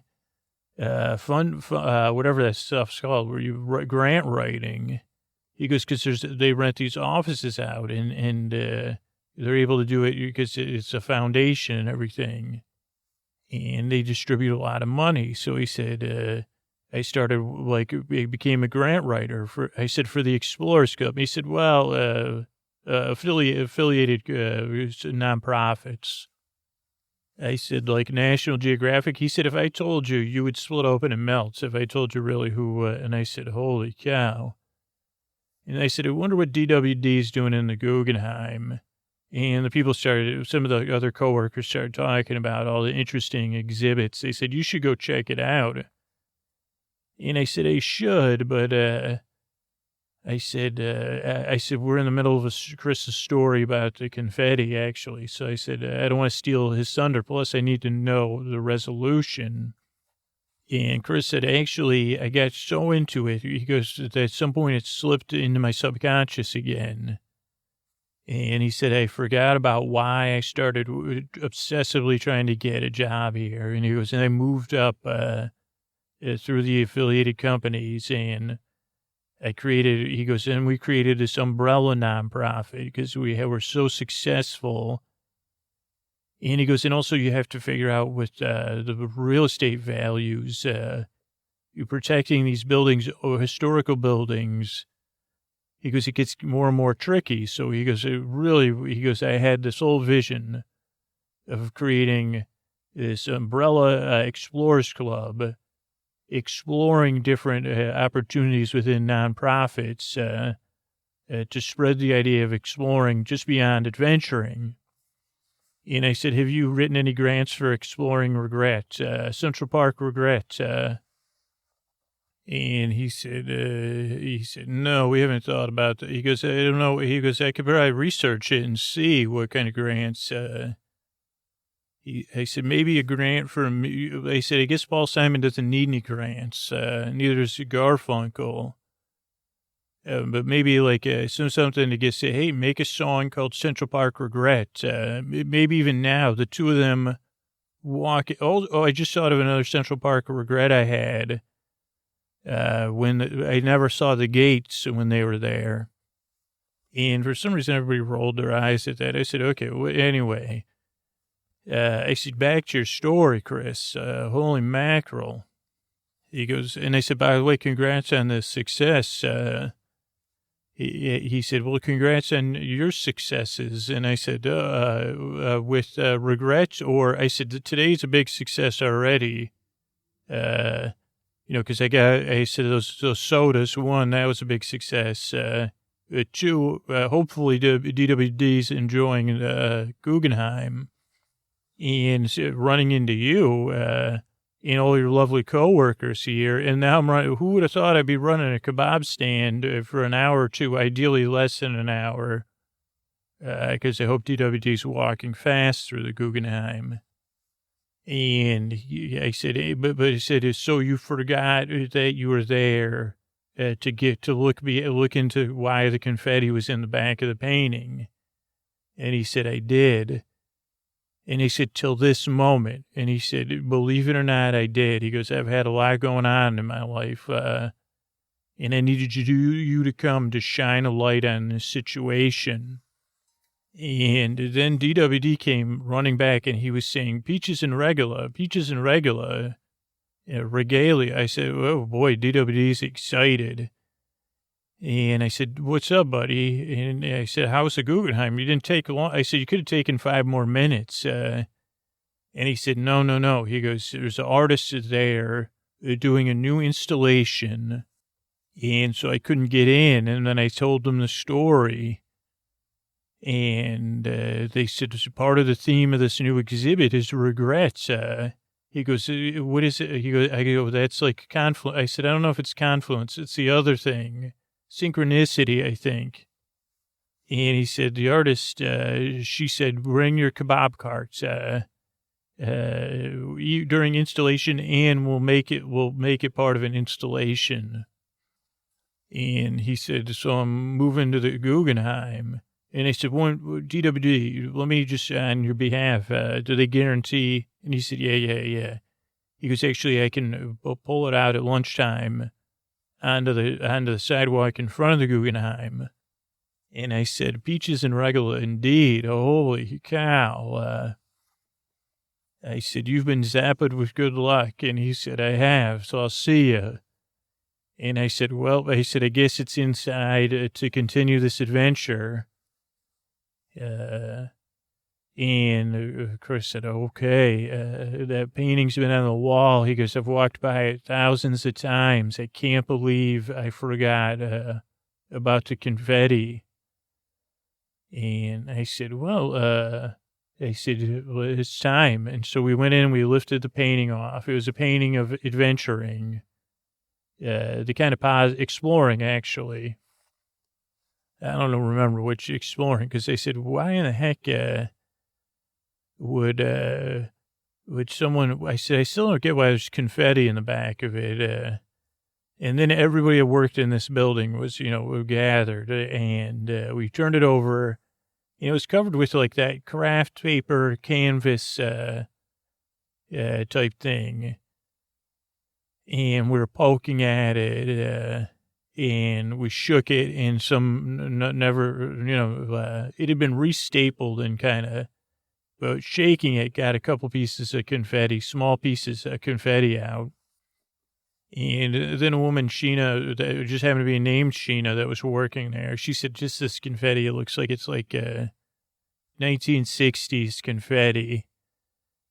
whatever that stuff's called, where you write grant writing. He goes, because they rent these offices out and they're able to do it because it's a foundation and everything. And they distribute a lot of money. So he said, I started, I became a grant writer for the Explorers Club. He said, well, affiliated nonprofits. I said, like National Geographic. He said, if I told you, you would split open and melt. If I told you really who, and I said, holy cow. And I said, I wonder what DWD is doing in the Guggenheim. And some of the other coworkers started talking about all the interesting exhibits. They said, you should go check it out. And I said, I should, but I said, we're in the middle of Chris's story about the confetti, actually. So I said, I don't want to steal his thunder. Plus, I need to know the resolution. And Chris said, actually, I got so into it. He goes, at some point, it slipped into my subconscious again. And he said, I forgot about why I started obsessively trying to get a job here. And he goes, and I moved up through the affiliated companies, and we created this umbrella nonprofit because were so successful. And he goes, and also you have to figure out with the real estate values, you're protecting these buildings or historical buildings. He goes, it gets more and more tricky. So he goes, I had this whole vision of creating this umbrella explorers club, exploring different opportunities within nonprofits to spread the idea of exploring just beyond adventuring. And I said, have you written any grants for exploring regret, Central Park regret? And he said, no, we haven't thought about that. He goes, I don't know. He goes, I could probably research it and see what kind of grants. I said, maybe a grant for me. I said, I guess Paul Simon doesn't need any grants. Neither does Garfunkel. But maybe like something to say, hey, make a song called Central Park Regret. Maybe even now, the two of them walk. Oh, I just thought of another Central Park Regret I had. When I never saw the gates when they were there. And for some reason, everybody rolled their eyes at that. I said, okay, well, anyway. I said, back to your story, Chris. Holy mackerel. He goes, and I said, by the way, congrats on the success. He said, well, congrats on your successes. And I said, with regrets, or I said, today's a big success already. Because I said those sodas, one, that was a big success. Two, hopefully DWD's enjoying Guggenheim. And running into you and all your lovely coworkers here. And now I'm running, who would have thought I'd be running a kebab stand for an hour or two, ideally less than an hour, because I hope DWD's walking fast through the Guggenheim. And I said, but he said, so you forgot that you were there to look into why the confetti was in the back of the painting. And he said, I did. And he said, till this moment. And he said, believe it or not, I did. He goes, I've had a lot going on in my life. And I needed you to come to shine a light on this situation. And then DWD came running back, and he was saying, peaches and regalia, regalia. I said, oh, boy, DWD's excited. And I said, what's up, buddy? And I said, how's the Guggenheim? You didn't take long. I said, you could have taken 5 more minutes. And he said, no. He goes, there's an artist there doing a new installation. And so I couldn't get in. And then I told them the story. And they said, part of the theme of this new exhibit is regrets. He goes, what is it? I go, that's like confluence. I said, I don't know if it's confluence. It's the other thing. Synchronicity, I think. And he said, the artist, she said, bring your kebab carts during installation, and we'll make it part of an installation. And he said, so I'm moving to the Guggenheim. And I said, DWD, let me just, on your behalf, do they guarantee? And he said, yeah. He goes, actually, I can pull it out at lunchtime onto the sidewalk in front of the Guggenheim. And I said, peaches and regalia, indeed. Holy cow. I said, you've been zapped with good luck. And he said, I have, so I'll see you. And I said, I guess it's inside to continue this adventure. And Chris said, okay, that painting's been on the wall. He goes, I've walked by it thousands of times. I can't believe I forgot about the confetti. And I said, well, it's time. And so we went in, we lifted the painting off. It was a painting of adventuring, the kind of exploring, actually. I don't know, remember which exploring, because they said, why in the heck would someone, I said, I still don't get why there's confetti in the back of it. And then everybody that worked in this building was, gathered, and we turned it over. It was covered with like that craft paper canvas type thing. And we were poking at it, and we shook it, and it had been restapled and kind of, but shaking it got a couple pieces of confetti, small pieces of confetti out. And then a woman, Sheena, that just happened to be named Sheena, that was working there. She said, just this confetti, it looks like it's like 1960s confetti.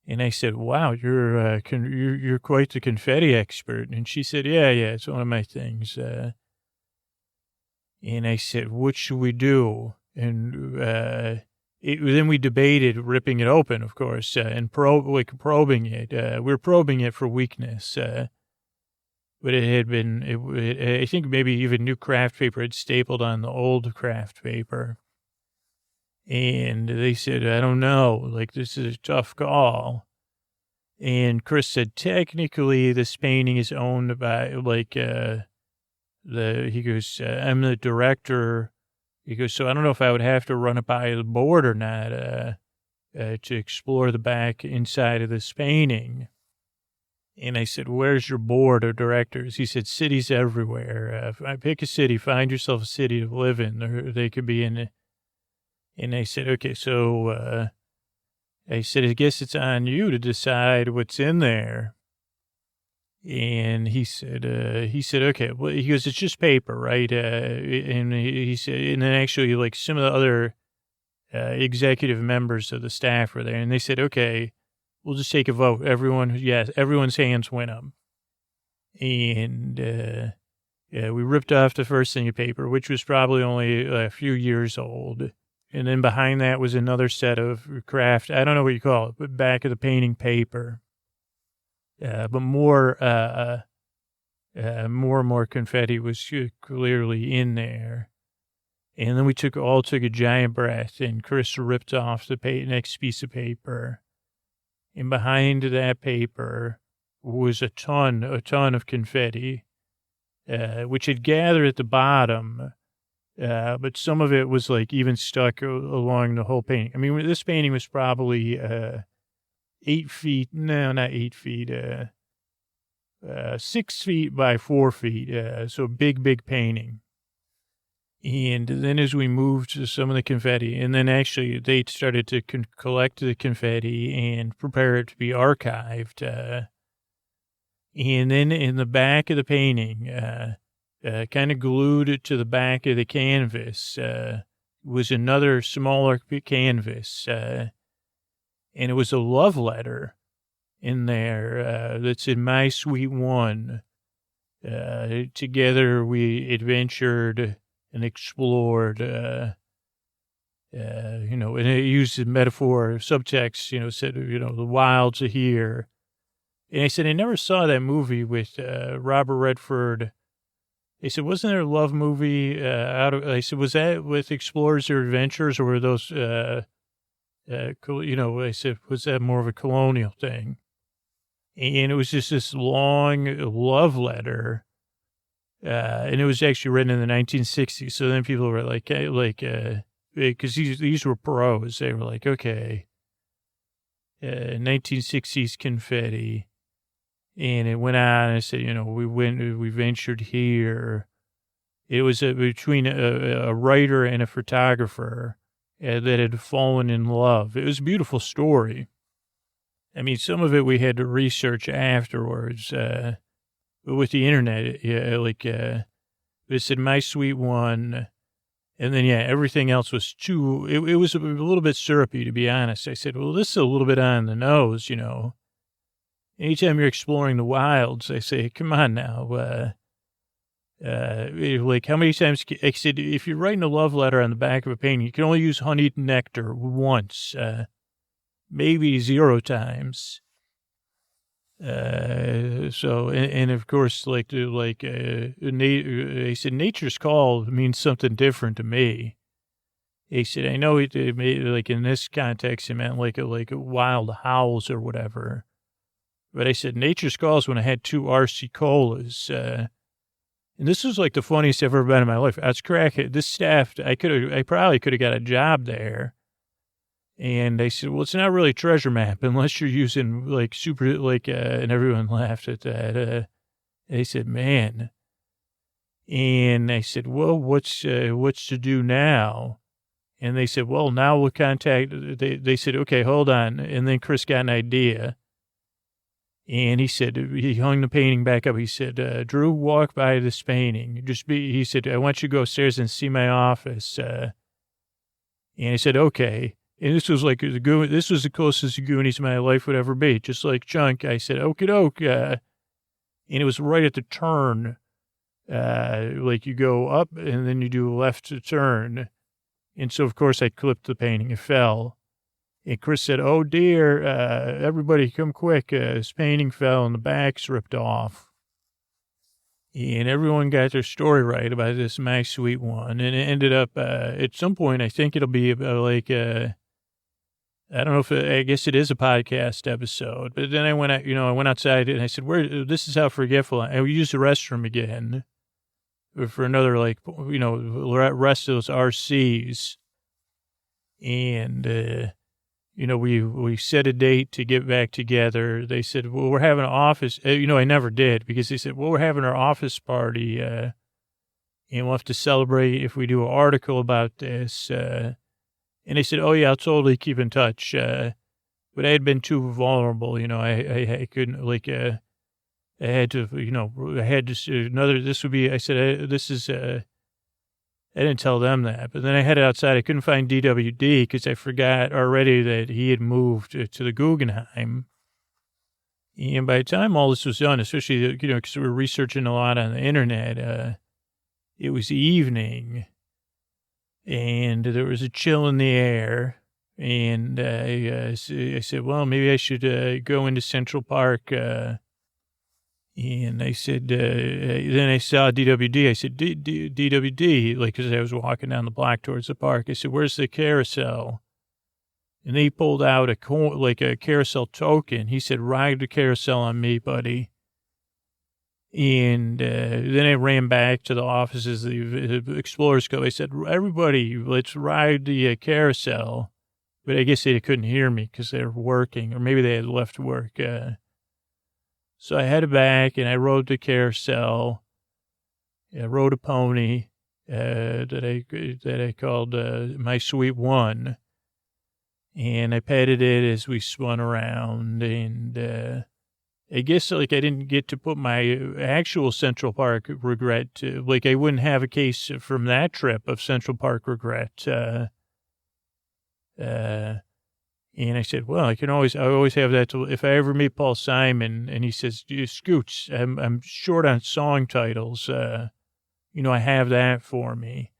And I said, wow, you're quite the confetti expert. And she said, yeah, it's one of my things. And I said, what should we do? And then we debated ripping it open, of course, and probing it. We were probing it for weakness. But it had been, I think maybe even new craft paper had stapled on the old craft paper. And they said, I don't know, like, this is a tough call. And Chris said, technically, this painting is owned by, like, he goes, I'm the director. He goes, so I don't know if I would have to run it by the board or not to explore the back inside of this painting. And I said, where's your board of directors? He said, cities everywhere. Pick a city, find yourself a city to live in. They could be in. And I said, okay, so I said, I guess it's on you to decide what's in there. And he said, okay, well, he goes, it's just paper, right? And he said, and then actually, like, some of the other executive members of the staff were there, and they said, okay, we'll just take a vote. Everyone's hands went up. And we ripped off the first thing of paper, which was probably only a few years old. And then behind that was another set of craft, I don't know what you call it, but back of the painting paper. But more and more confetti was clearly in there. And then we took a giant breath, and Chris ripped off the next piece of paper. And behind that paper was a ton of confetti, which had gathered at the bottom. But some of it was like even stuck along the whole painting. I mean, this painting was probably 8 feet. No, not 8 feet. 6 feet by 4 feet. So big painting. And then as we moved to some of the confetti, and then actually they started to collect the confetti and prepare it to be archived. And then in the back of the painting, kind of glued to the back of the canvas, was another smaller canvas. And it was a love letter in there that said, "My sweet one. Together we adventured and explored, and it used the metaphor, subtext, said, the wilds are here." And I said, I never saw that movie with Robert Redford. They said, wasn't there a love movie I said, was that with Explorers or Adventures, or were those, I said, was that more of a colonial thing? And it was just this long love letter. And it was actually written in the 1960s. So then people were like, because these were pros. They were like, okay, 1960s confetti. And it went on, and I said, we ventured here. It was between a writer and a photographer that had fallen in love. It was a beautiful story. I mean, some of it we had to research afterwards. But with the internet, it said, "My sweet one." And then, everything else was it was a little bit syrupy, to be honest. I said, well, this is a little bit on the nose, Anytime you're exploring the wilds, I say, come on now. like how many times, I said, if you're writing a love letter on the back of a painting, you can only use honeyed nectar once, maybe 0 times. So, and of course, I said, nature's call means something different to me. He said, I know it made, like in this context, it meant like a wild howls or whatever. But I said, nature's call is when I had 2 RC colas, and this was like the funniest I've ever been in my life. I was cracking this staff. I probably could have got a job there. And I said, well, it's not really a treasure map unless you're using like super, like, and everyone laughed at that. They said, man. And I said, well, what's to do now? And they said, well, now we'll contact, they said, okay, hold on. And then Chris got an idea. And he said, he hung the painting back up. He said, Drew, walk by this painting. He said, I want you to go upstairs and see my office. And I said, okay. And this was like, this was the closest to Goonies my life would ever be. Just like Chunk, I said, okie doke. And it was right at the turn. Like you go up and then you do a left to turn. And so, of course, I clipped the painting. It fell. And Chris said, oh, dear, everybody come quick. This painting fell and the back's ripped off. And everyone got their story right about this My Sweet One. And it ended up, at some point, I think it'll be like, I don't know if, I guess it is a podcast episode. But then I went out, I went outside and I said, this is how forgetful I used the restroom again for another, like, rest of those RCs. And, we set a date to get back together. They said, well, we're having an office. I never did because they said, well, we're having our office party and we'll have to celebrate if we do an article about this. And they said, oh, yeah, I'll totally keep in touch. But I had been too vulnerable. I couldn't, like, I had to, this would be, I said, this is, I didn't tell them that, but then I headed outside. I couldn't find DWD because I forgot already that he had moved to the Guggenheim. And by the time all this was done, especially, because we were researching a lot on the internet, it was evening and there was a chill in the air. And I said, well, maybe I should go into Central Park. And I said, then I saw DWD. I said, DWD, like, because I was walking down the block towards the park. I said, where's the carousel? And he pulled out a carousel token. He said, ride the carousel on me, buddy. And then I ran back to the offices of the Explorers Club. I said, everybody, let's ride the carousel. But I guess they couldn't hear me because they were working, or maybe they had left work. So I headed back and I rode the carousel. I rode a pony that I called My Sweet One. And I petted it as we spun around. And I guess, like, I didn't get to put my actual Central Park regret to, like, I wouldn't have a case from that trip of Central Park regret. And I said, well, I always have that if I ever meet Paul Simon and he says, Scoots, I'm short on song titles. I have that for me.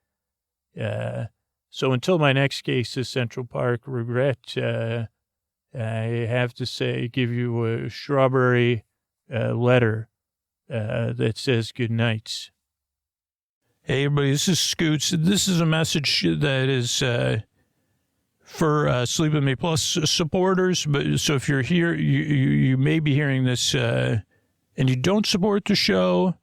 So until my next case is Central Park regret, I have to give you a strawberry letter that says good nights. Hey, everybody, this is Scoots. This is a message that is for Sleep With Me Plus supporters. But so if you're here, you may be hearing this and you don't support the show,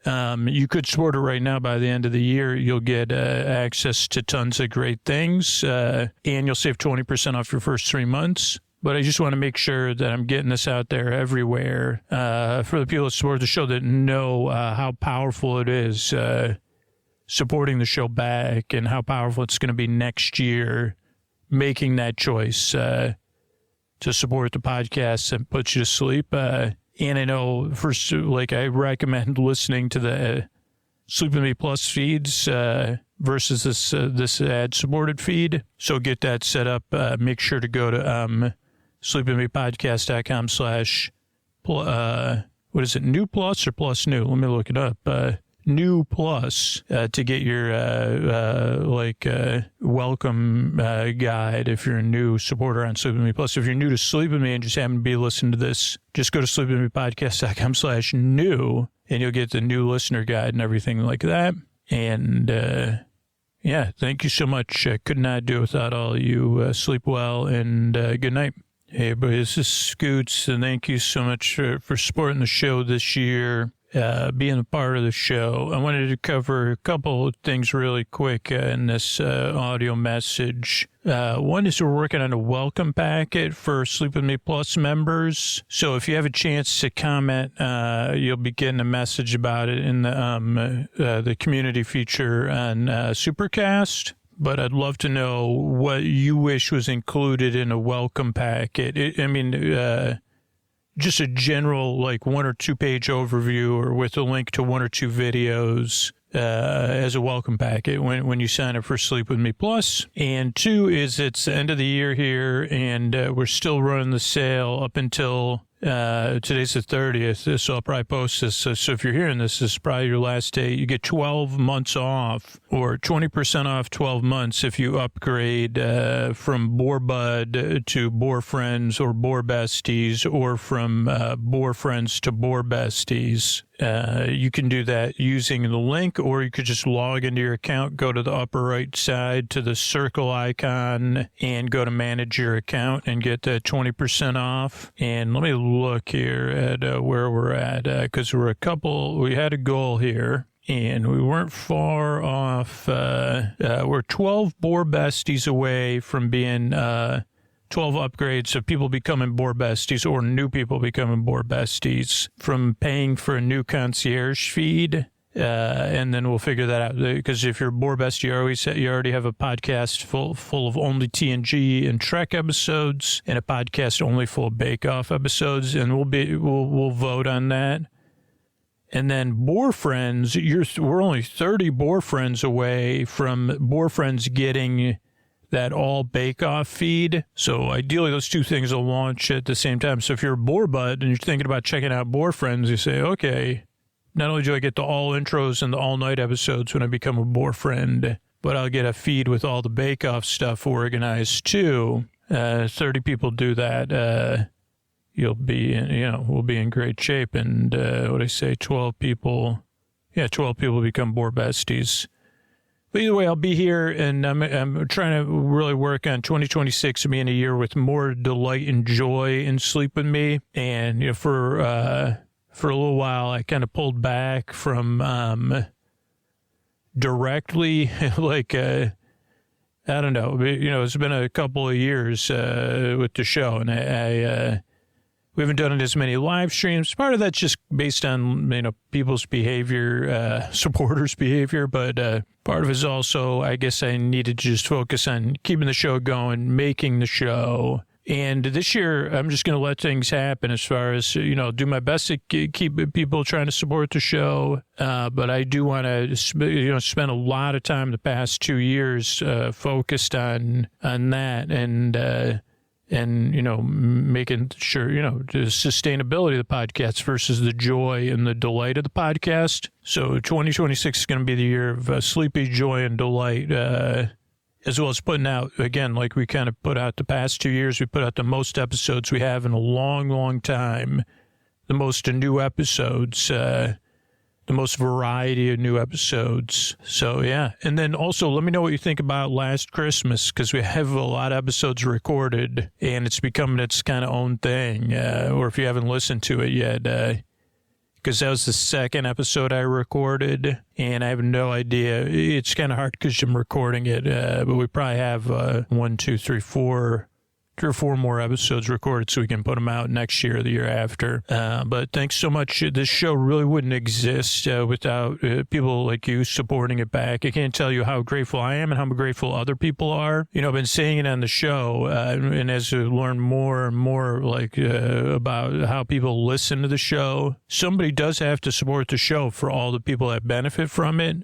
you could support it right now. By the end of the year, you'll get access to tons of great things and you'll save 20% off your first 3 months. But I just want to make sure that I'm getting this out there everywhere for the people that support the show that know how powerful it is supporting the show back and how powerful it's going to be next year. Making that choice to support the podcast and put you to sleep. And I know, first, like, I recommend listening to the Sleep With Me Plus feeds versus this ad-supported feed. So get that set up. Make sure to go to sleepwithmepodcast.com / what is it, new plus or plus new? Let me look it up. New Plus to get your welcome guide if you're a new supporter on Sleep With Me Plus. If you're new to Sleep With Me and just happen to be listening to this, just go to sleepwithmepodcast.com/new and you'll get the new listener guide and everything like that. And yeah, thank you so much. I could not do it without all you. Sleep well and good night. Hey everybody, this is Scoots, and thank you so much for supporting the show this year, being a part of the show. I wanted to cover a couple of things really quick in this audio message. One is we're working on a welcome packet for Sleep With Me Plus members. So if you have a chance to comment, you'll be getting a message about it in the community feature on Supercast. But I'd love to know what you wish was included in a welcome packet. Just a general, 1 or 2 page overview or with a link to 1 or 2 videos as a welcome packet when you sign up for Sleep With Me Plus. And 2 is it's the end of the year here, and we're still running the sale up until today's the 30th, so I'll probably post this. So if you're hearing this is probably your last day. You get 12 months off or 20% off 12 months if you upgrade from Boar Bud to Boar Friends or Boar Besties, or from Boar Friends to Boar Besties. You can do that using the link, or you could just log into your account, go to the upper right side to the circle icon and go to manage your account and get that 20% off. And let me look here at where we're at, because we had a goal here and we weren't far off. We're 12 Boar Besties away from being 12 upgrades of people becoming Boar Besties or new people becoming Boar Besties from paying for a new concierge feed. And then we'll figure that out, because if you're a Boar Bestie, you already have a podcast full of only TNG and Trek episodes, and a podcast only full of Bake Off episodes, and we'll vote on that. And then Boar Friends, we're only 30 Boar Friends away from Boar Friends getting that all bake-off feed. So ideally, those 2 things will launch at the same time. So if you're a Boar Bud and you're thinking about checking out Boar Friends, you say, okay, not only do I get the all intros and the all-night episodes when I become a Boar Friend, but I'll get a feed with all the bake-off stuff organized too. 30 people do that. We'll be in great shape. And what I say, 12 people become Boar Besties. But either way, I'll be here, and I'm trying to really work on 2026 being a year with more delight and joy in Sleep With Me. And for a little while, I kind of pulled back from directly, I don't know. It's been a couple of years with the show, and we haven't done it as many live streams. Part of that's just based on, people's behavior, supporters' behavior. But part of it is also, I guess I needed to just focus on keeping the show going, making the show. And this year, I'm just going to let things happen as far as, do my best to keep people trying to support the show. But I do want to, spend a lot of time the past 2 years focused on that and making sure, the sustainability of the podcast versus the joy and the delight of the podcast. So 2026 is going to be the year of sleepy joy and delight, as well as putting out, again, like we kind of put out the past 2 years, we put out the most episodes we have in a long, long time, the most new episodes, the most variety of new episodes. So, yeah. And then also, let me know what you think about Last Christmas, because we have a lot of episodes recorded, and it's becoming its kind of own thing. Or if you haven't listened to it yet, because that was the second episode I recorded, and I have no idea. It's kind of hard because I'm recording it, but we probably have 3 or 4 more episodes recorded so we can put them out next year or the year after. But thanks so much. This show really wouldn't exist without people like you supporting it back. I can't tell you how grateful I am and how grateful other people are. I've been saying it on the show, and as we learn more and more about how people listen to the show, somebody does have to support the show for all the people that benefit from it.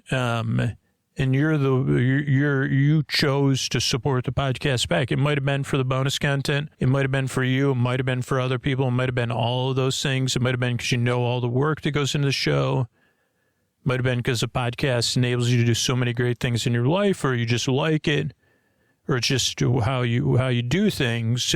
And you chose to support the podcast back. It might have been for the bonus content. It might have been for you. It might have been for other people. It might have been all of those things. It might have been because you know all the work that goes into the show. Might have been because the podcast enables you to do so many great things in your life, or you just like it, or it's just how you do things.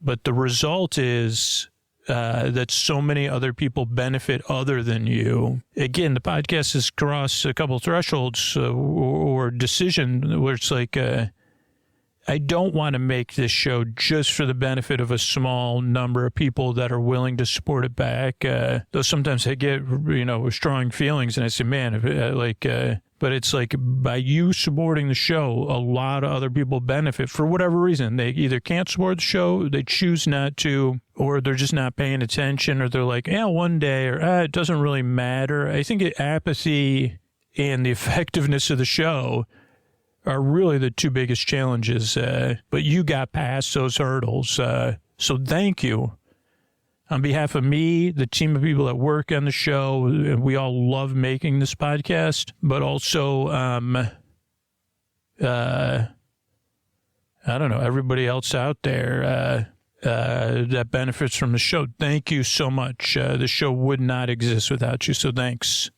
But the result is that so many other people benefit other than you. Again, the podcast has crossed a couple thresholds or decision where it's like, I don't want to make this show just for the benefit of a small number of people that are willing to support it back. Though sometimes I get, strong feelings and I say, man, but it's like by you supporting the show, a lot of other people benefit for whatever reason. They either can't support the show, they choose not to, or they're just not paying attention, or they're like, one day, or it doesn't really matter. I think apathy and the effectiveness of the show are really the two biggest challenges. But you got past those hurdles. So thank you. On behalf of me, the team of people that work on the show, we all love making this podcast, but also, I don't know, everybody else out there that benefits from the show. Thank you so much. The show would not exist without you, so thanks.